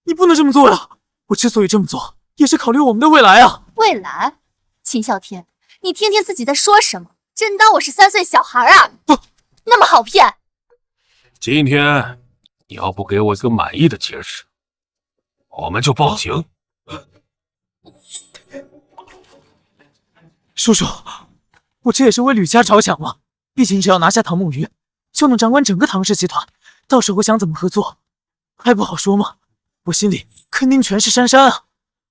你不能这么做呀！我之所以这么做，也是考虑我们的未来啊。未来？秦啸天，你听听自己在说什么？真当我是3岁小孩啊？不，那么好骗？今天你要不给我一个满意的解释，我们就报警。叔叔，我这也是为吕家着想嘛。毕竟只要拿下唐梦鱼，就能掌管整个唐氏集团，到时候想怎么合作，还不好说嘛。我心里肯定全是珊珊啊，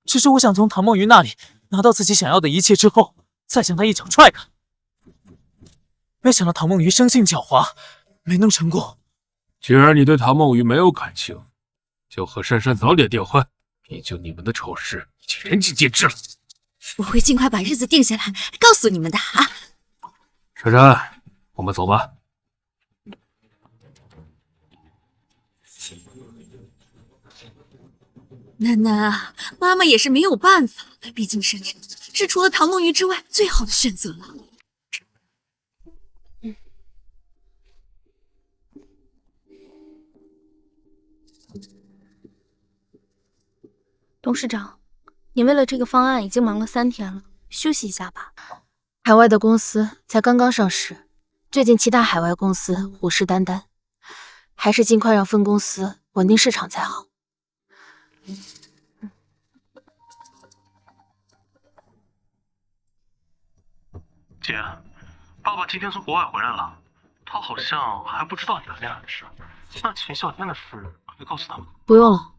只是我想从唐梦鱼那里拿到自己想要的一切之后，再将他一脚踹开。没想到唐梦鱼生性狡猾，没能成功。既然你对唐梦鱼没有感情，就和珊珊早点订婚，毕竟你们的丑事已经人尽皆知了。我会尽快把日子定下来，告诉你们的啊！珊珊，我们走吧。楠楠啊，妈妈也是没有办法，毕竟珊珊是除了唐梦鱼之外最好的选择了。董事长，你为了这个方案已经忙了3天了，休息一下吧。海外的公司才刚刚上市，最近其他海外公司虎视眈眈，还是尽快让分公司稳定市场才好。姐，爸爸今天从国外回来了，他好像还不知道你们俩的事。那秦啸天的事可以告诉他们？不用了，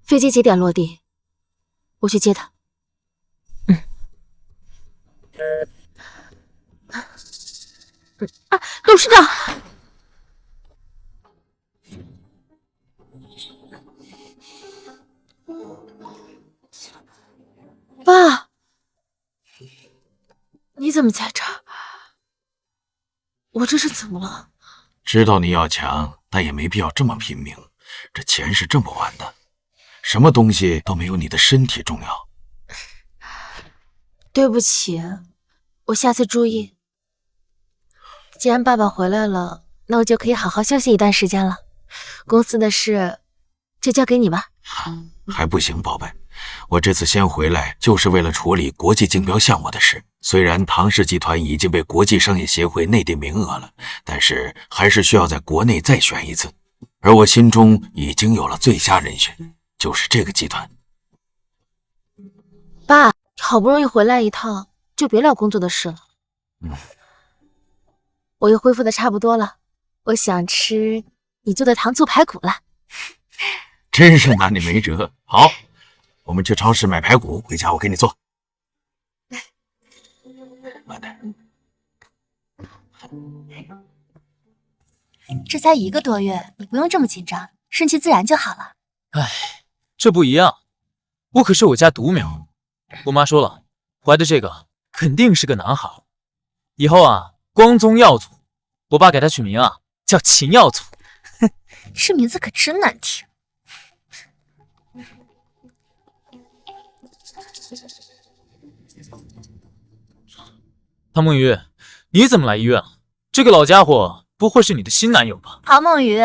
飞机几点落地？我去接他。董事长，爸，你怎么在这儿？我这是怎么了？知道你要强，但也没必要这么拼命。这钱是这么玩的，什么东西都没有你的身体重要。对不起，我下次注意。既然爸爸回来了，那我就可以好好休息一段时间了。公司的事就交给你吧。还不行，宝贝，我这次先回来就是为了处理国际竞标项目的事。虽然唐氏集团已经被国际商业协会内定名额了，但是还是需要在国内再选一次。而我心中已经有了最佳人选，就是这个集团。爸，好不容易回来一趟，就别聊工作的事了。我又恢复的差不多了，我想吃你做的糖醋排骨了。真是拿你没辙。好，我们去超市买排骨，回家我给你做。慢点。这才1个多月，你不用这么紧张，顺其自然就好了。唉，这不一样，我可是我家独苗。我妈说了，怀的这个肯定是个男孩，以后啊，光宗耀祖。我爸给他取名啊，叫秦耀祖。这名字可真难听。唐梦鱼，你怎么来医院了？这个老家伙不会是你的新男友吧？唐梦鱼，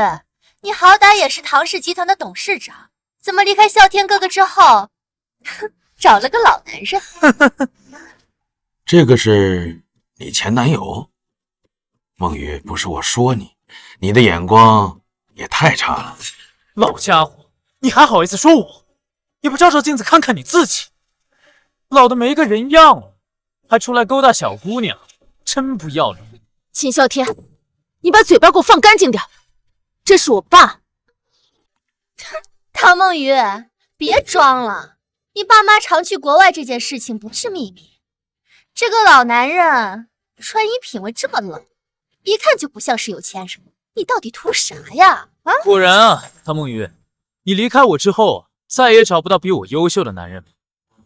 你好歹也是唐氏集团的董事长，怎么离开啸天哥哥之后，找了个老男人？这个是你前男友？梦雨，不是我说你，你的眼光也太差了。老家伙，你还好意思说我？也不照照镜子看看你自己，老的没个人样了，还出来勾搭小姑娘，真不要脸！秦啸天，你把嘴巴给我放干净点，这是我爸。唐梦雨，别装了，你爸妈常去国外这件事情不是秘密。这个老男人穿衣品味这么冷，一看就不像是有钱人，你到底图啥呀？啊！果然啊，唐梦雨，你离开我之后，再也找不到比我优秀的男人了。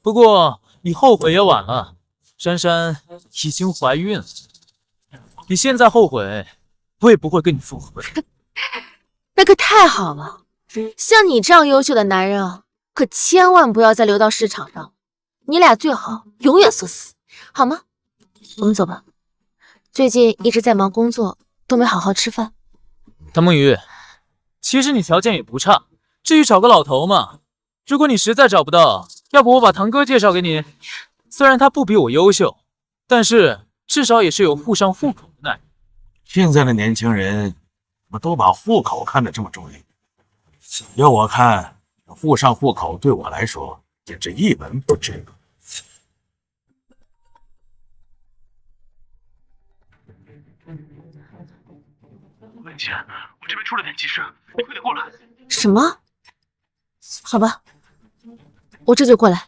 不过你后悔也晚了，珊珊已经怀孕了。你现在后悔，我也不会跟你复合的。那可太好了，像你这样优秀的男人啊，可千万不要再流到市场上，你俩最好永远锁死，好吗？我们走吧。最近一直在忙工作，都没好好吃饭。唐梦雨，其实你条件也不差，至于找个老头嘛，如果你实在找不到，要不我把堂哥介绍给你。虽然他不比我优秀，但是至少也是有沪上户口的男人。现在的年轻人怎么都把户口看得这么重要？要我看，沪上户口对我来说简直一文不值。文姐，我这边出了点急事，你快点过来。什么？好吧，我这就过来。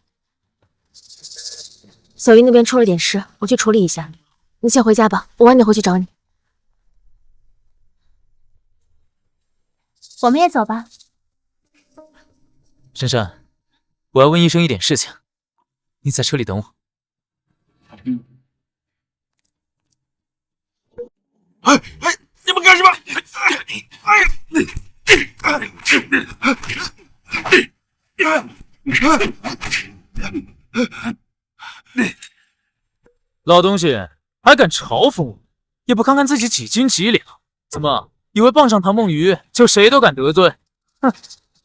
小鱼那边出了点事，我去处理一下。你先回家吧，我晚点回去找你。我们也走吧。珊珊，我要问医生一点事情，你在车里等我。哎，你们干什么？老东西还敢嘲讽我，也不看看自己几斤几两，怎么以为傍上唐梦鱼就谁都敢得罪？哼，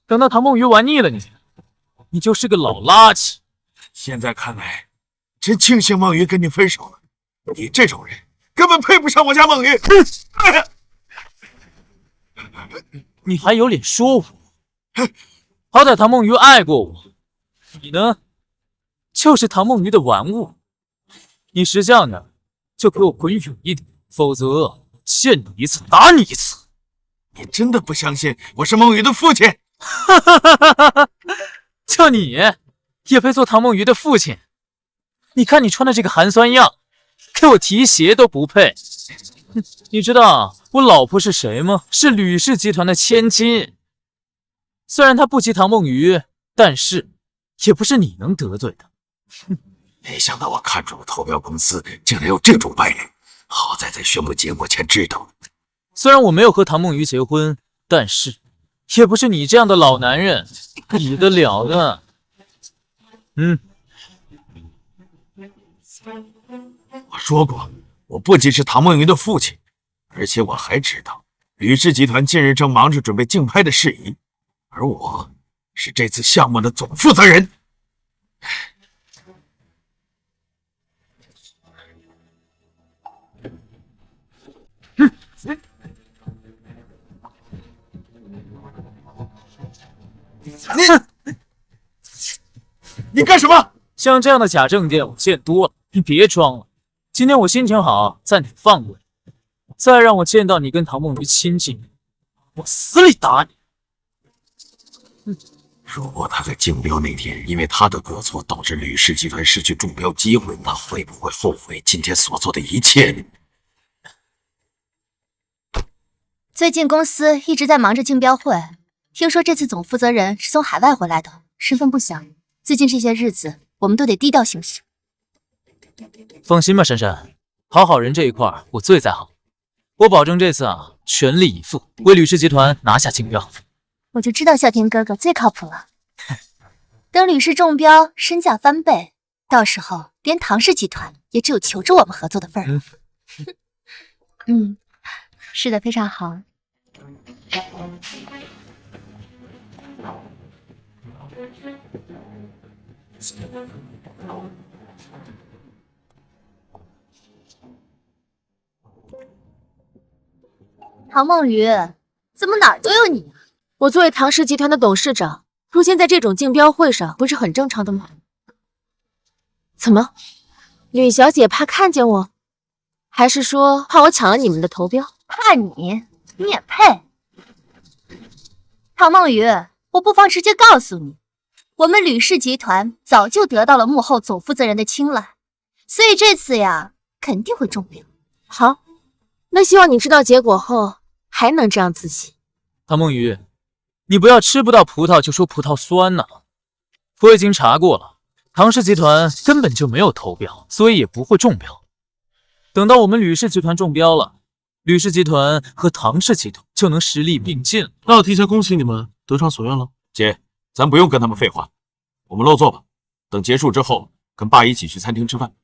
等到唐梦鱼玩腻了你就是个老垃圾。现在看来，真庆幸梦鱼跟你分手了。你这种人根本配不上我家梦鱼。你还有脸说我？好歹唐梦鱼爱过我，你呢，就是唐梦鱼的玩物。你识相点，就给我滚远一点，否则见你一次打你一次。你真的不相信我是梦鱼的父亲？哈哈哈哈哈！就你也配做唐梦鱼的父亲？你看你穿的这个寒酸样，给我提鞋都不配。你知道我老婆是谁吗？是吕氏集团的千金。虽然她不及唐梦鱼，但是也不是你能得罪的。没想到我看中的投标公司竟然有这种败类，好在宣布结果前知道。虽然我没有和唐梦鱼结婚，但是也不是你这样的老男人比得了的。我说过，我不仅是唐梦鱼的父亲，而且我还知道吕氏集团近日正忙着准备竞拍的事宜，而我是这次项目的总负责人。你干什么？像这样的假证件我见多了，你别装了。今天我心情好，暂且放过你。再让我见到你跟唐梦鱼亲近，我死里打你。如果他在竞标那天因为他的过错导致吕氏集团失去中标机会，他会不会后悔今天所做的一切？最近公司一直在忙着竞标会，听说这次总负责人是从海外回来的，身份不详。最近这些日子，我们都得低调行事。放心吧，珊珊，讨好人这一块我最在行，我保证这次全力以赴，为吕氏集团拿下竞标。我就知道啸天哥哥最靠谱了。等吕氏中标，身价翻倍，到时候连唐氏集团也只有求着我们合作的份儿了。是的，非常好。唐梦鱼，怎么哪儿都有你啊？我作为唐氏集团的董事长，出现在这种竞标会上，不是很正常的吗？怎么，吕小姐怕看见我，还是说怕我抢了你们的投标？怕你？你也配？唐梦鱼，我不妨直接告诉你，我们吕氏集团早就得到了幕后总负责人的青睐，所以这次呀，肯定会中标。好，那希望你知道结果后还能这样自信。唐梦鱼，你不要吃不到葡萄就说葡萄酸呢。我已经查过了，唐氏集团根本就没有投标，所以也不会中标。等到我们吕氏集团中标了，吕氏集团和唐氏集团就能实力并进了。那我提前恭喜你们得偿所愿了。姐，咱不用跟他们废话，我们落座吧。等结束之后，跟爸一起去餐厅吃饭。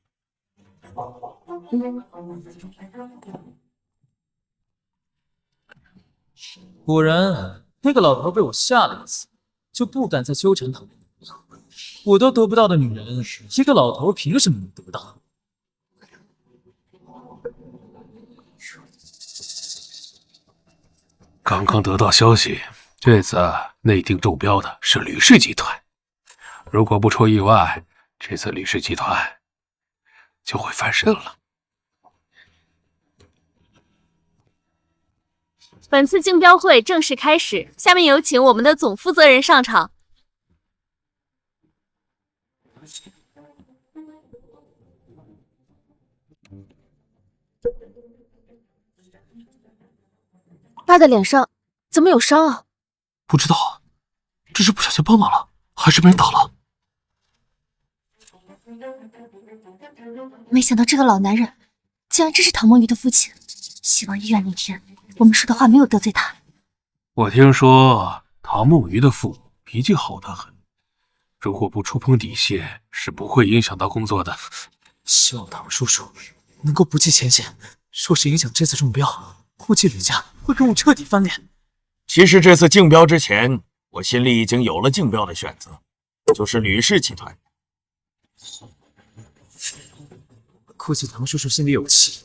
果然，那个老头被我吓了一次，就不敢再纠缠他。我都得不到的女人，一个老头凭什么能得到？刚刚得到消息，这次内定中标的是吕氏集团。如果不出意外，这次吕氏集团就会翻身了。本次竞标会正式开始，下面有请我们的总负责人上场。爸的脸上怎么有伤啊？不知道，这是不小心帮忙了，还是被人打了？没想到这个老男人竟然真是唐梦雨的父亲。希望医院那天我们说的话没有得罪他。我听说唐梦鱼的父母脾气好得很，如果不触碰底线，是不会影响到工作的。希望唐叔叔能够不计前嫌，若是影响这次中标，估计吕家会跟我彻底翻脸。其实这次竞标之前，我心里已经有了竞标的选择，就是吕氏集团。估计唐叔叔心里有气，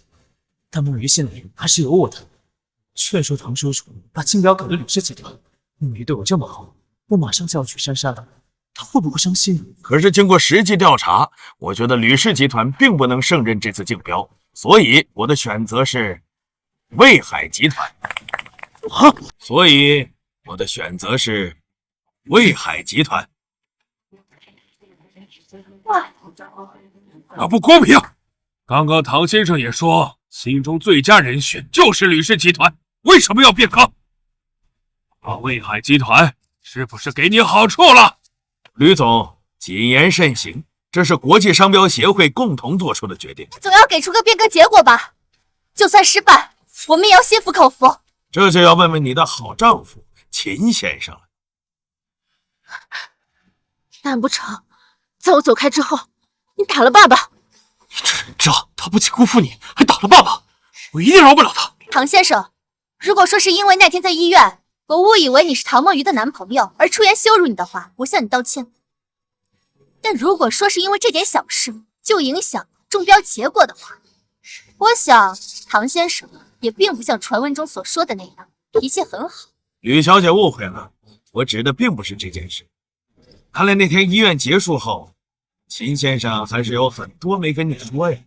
但梦鱼心里还是有我的。劝说唐叔叔把竞标给了吕氏集团。梦鱼对我这么好，我马上就要娶珊珊了，他会不会伤心？可是经过实际调查，我觉得吕氏集团并不能胜任这次竞标，所以我的选择是魏海集团。所以我的选择是魏海集团。那不公平！刚刚唐先生也说，心中最佳人选就是吕氏集团，为什么要变更？魏海集团是不是给你好处了？吕总，谨言慎行，这是国际商标协会共同做出的决定，总要给出个变更结果吧？就算失败，我们也要心服口服。这就要问问你的好丈夫秦先生了。难不成在我走开之后，你打了爸爸？你这人渣，他不仅辜负你，还打了爸爸，我一定饶不了他。唐先生，如果说是因为那天在医院我误以为你是唐梦鱼的男朋友而出言羞辱你的话，我向你道歉。但如果说是因为这点小事就影响中标结果的话，我想唐先生也并不像传闻中所说的那样脾气很好。吕小姐误会了，我指的并不是这件事。看来那天医院结束后，秦先生还是有很多没跟你说呀。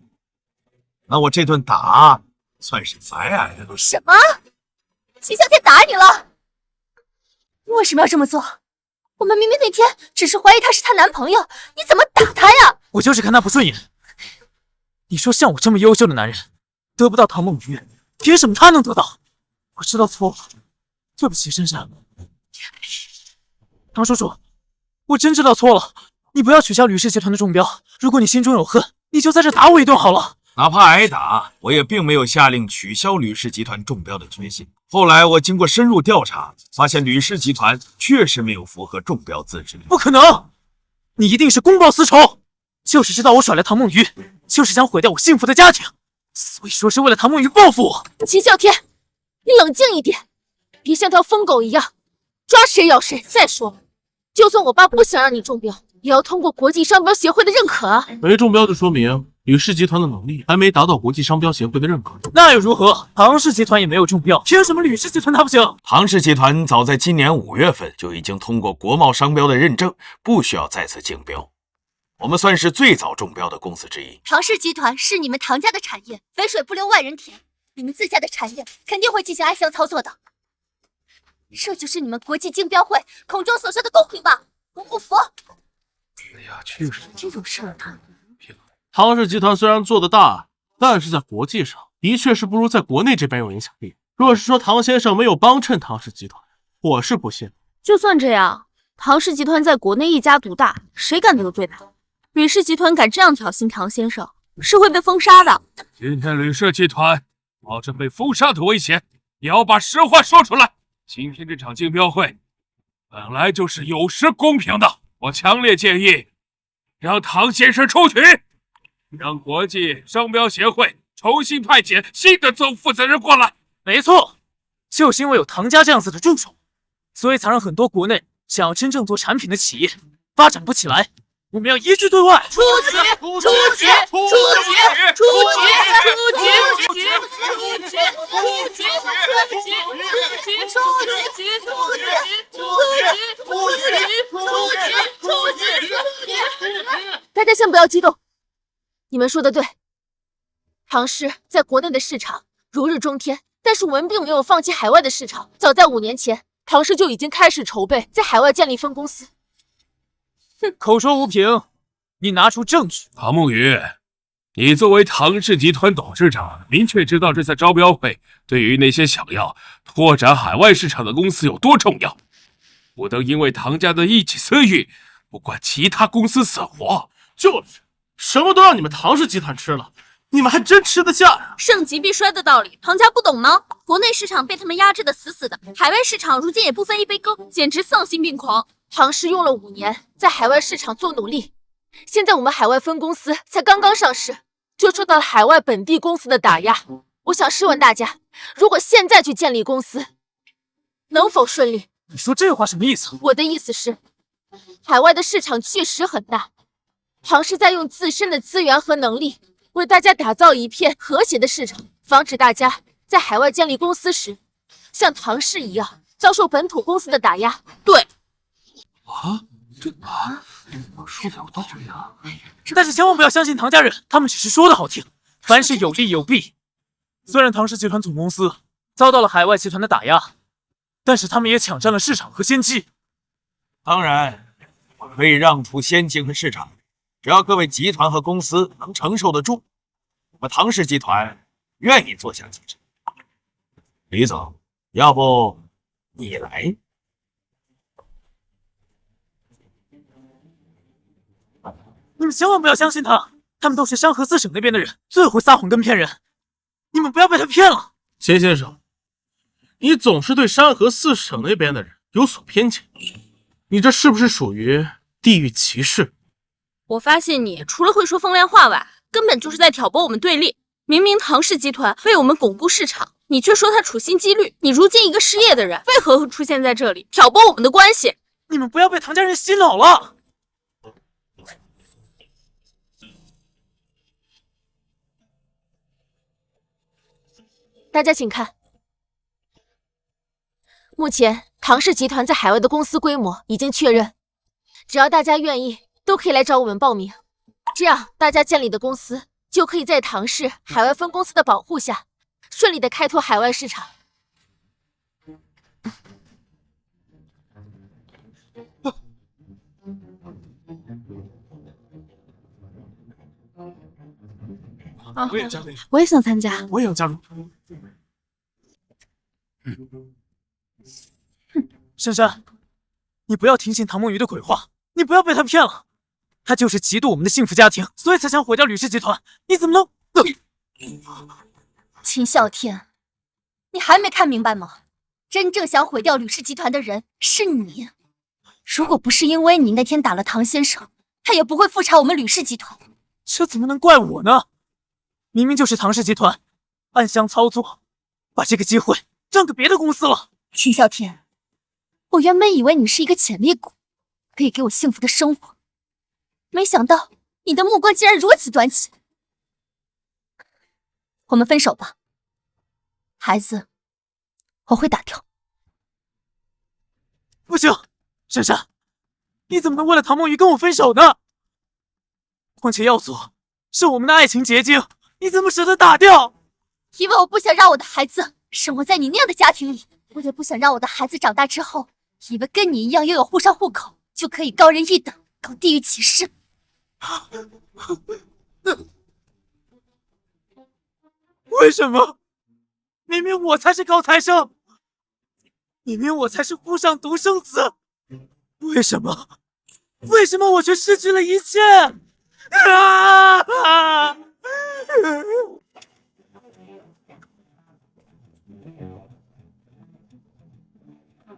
那我这顿打算是白挨了。什么？秦小天打你了？你为什么要这么做？我们明明那天只是怀疑他是她男朋友，你怎么打他呀？我就是看他不顺眼。你说像我这么优秀的男人得不到唐梦鱼，凭什么他能得到？我知道错了，对不起珊珊。唐叔叔，我真知道错了，你不要取消吕氏集团的中标。如果你心中有恨，你就在这打我一顿好了。哪怕挨打，我也并没有下令取消吕氏集团中标的决心。后来我经过深入调查，发现吕氏集团确实没有符合中标自制。不可能，你一定是公报私仇，就是知道我甩了唐梦鱼，就是想毁掉我幸福的家庭，所以说是为了唐梦鱼报复我。秦啸天，你冷静一点，别像条疯狗一样抓谁咬谁。再说了，就算我爸不想让你中标，也要通过国际商标协会的认可啊。没中标就说明吕氏集团的能力还没达到国际商标协会的认可。那又如何？唐氏集团也没有中标，凭什么吕氏集团他不行？唐氏集团早在今年5月份就已经通过国贸商标的认证，不需要再次竞标。我们算是最早中标的公司之一。唐氏集团是你们唐家的产业，肥水不流外人田，你们自家的产业肯定会进行暗箱操作的。这就是你们国际竞标会口中所说的公平吧？我不服！哎呀，确实这种事儿他唐氏集团虽然做得大，但是在国际上的确是不如在国内这边有影响力。若是说唐先生没有帮衬唐氏集团，我是不信。就算这样，唐氏集团在国内一家独大，谁敢得罪他？吕氏集团敢这样挑衅唐先生，是会被封杀的。今天吕氏集团冒着被封杀的危险，也要把实话说出来。今天这场竞标会本来就是有失公平的，我强烈建议让唐先生出局，让国际商标协会重新派遣新的总负责人过来。没错，就是因为有唐家这样子的助手，所以才让很多国内想要真正做产品的企业发展不起来。我们要一致对外。出局！出局！出局！出局！出局！出局！出局！出局！出局！出局！出局！大家先不要激动，你们说的对，唐氏在国内的市场如日中天，但是我们并没有放弃海外的市场。早在5年前，唐氏就已经开始筹备在海外建立分公司。口说无凭，你拿出证据。唐梦雨，你作为唐氏集团董事长，明确知道这次招标会对于那些想要拓展海外市场的公司有多重要，不能因为唐家的一己私欲，不管其他公司死活。就是，什么都让你们唐氏集团吃了，你们还真吃得下呀？盛极必衰的道理，唐家不懂吗？国内市场被他们压制的死死的，海外市场如今也不分一杯羹，简直丧心病狂。唐氏用了5年在海外市场做努力，现在我们海外分公司才刚刚上市，就受到了海外本地公司的打压。我想试问大家，如果现在去建立公司，能否顺利？你说这话什么意思？我的意思是，海外的市场确实很大，唐氏在用自身的资源和能力，为大家打造一片和谐的市场，防止大家在海外建立公司时，像唐氏一样遭受本土公司的打压。对。我说的有道理啊。但是千万不要相信唐家人，他们只是说的好听，凡事有利有弊。虽然唐氏集团总公司遭到了海外集团的打压，但是他们也抢占了市场和先机。当然，我可以让出先机和市场，只要各位集团和公司能承受得住，我们唐氏集团愿意做下竞争。李总，要不你来？你们千万不要相信他，他们都是山河4省那边的人，最会撒谎跟骗人。你们不要被他骗了。钱先生，你总是对山河4省那边的人有所偏见，你这是不是属于地域歧视？我发现你除了会说风凉话外，根本就是在挑拨我们对立。明明唐氏集团为我们巩固市场，你却说他处心积虑。你如今一个失业的人，为何会出现在这里挑拨我们的关系？你们不要被唐家人洗脑了。大家请看，目前唐氏集团在海外的公司规模已经确认，只要大家愿意，都可以来找我们报名。这样，大家建立的公司就可以在唐氏海外分公司的保护下，顺利的开拓海外市场。我也加入，我也想参加。我也要加入。珊珊，你不要听信唐梦鱼的鬼话，你不要被他骗了。他就是嫉妒我们的幸福家庭，所以才想毁掉吕氏集团。你怎么能？秦啸天，你还没看明白吗？真正想毁掉吕氏集团的人是你。如果不是因为你那天打了唐先生，他也不会复查我们吕氏集团。这怎么能怪我呢？明明就是唐氏集团暗箱操作，把这个机会让给别的公司了。秦啸天，我原本以为你是一个潜力股，可以给我幸福的生活，没想到你的目光竟然如此短浅。我们分手吧，孩子，我会打掉。不行，珊珊，你怎么能为了唐梦鱼跟我分手呢？况且耀祖是我们的爱情结晶，你怎么舍得打掉？因为我不想让我的孩子生活在你那样的家庭里，我也不想让我的孩子长大之后，以为跟你一样拥有沪上户口就可以高人一等，搞地域歧视。为什么？明明我才是高材生，明明我才是沪上独生子，为什么？为什么我却失去了一切？啊！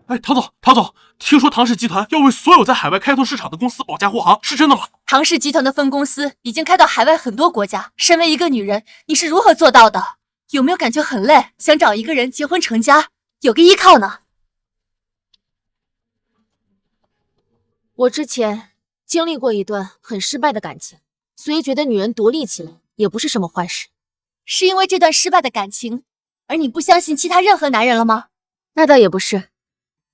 哎，陶总，听说唐氏集团要为所有在海外开拓市场的公司保驾护航，是真的吗？唐氏集团的分公司已经开到海外很多国家。身为一个女人，你是如何做到的？有没有感觉很累，想找一个人结婚成家，有个依靠呢？我之前经历过一段很失败的感情，所以觉得女人独立起来也不是什么坏事。是因为这段失败的感情，而你不相信其他任何男人了吗？那倒也不是，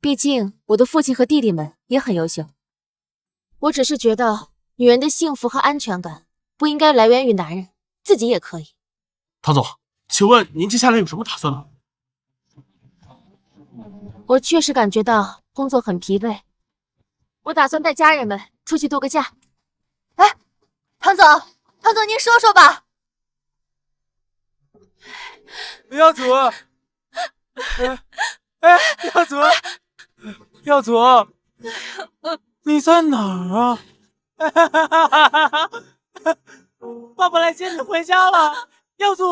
毕竟我的父亲和弟弟们也很优秀。我只是觉得女人的幸福和安全感不应该来源于男人，自己也可以。陶总，请问您接下来有什么打算呢？我确实感觉到工作很疲惫，我打算带家人们出去度个假。哎，唐总，唐总您说说吧。耀祖，耀祖，耀祖，你在哪儿啊？爸爸来接你回家了，耀祖。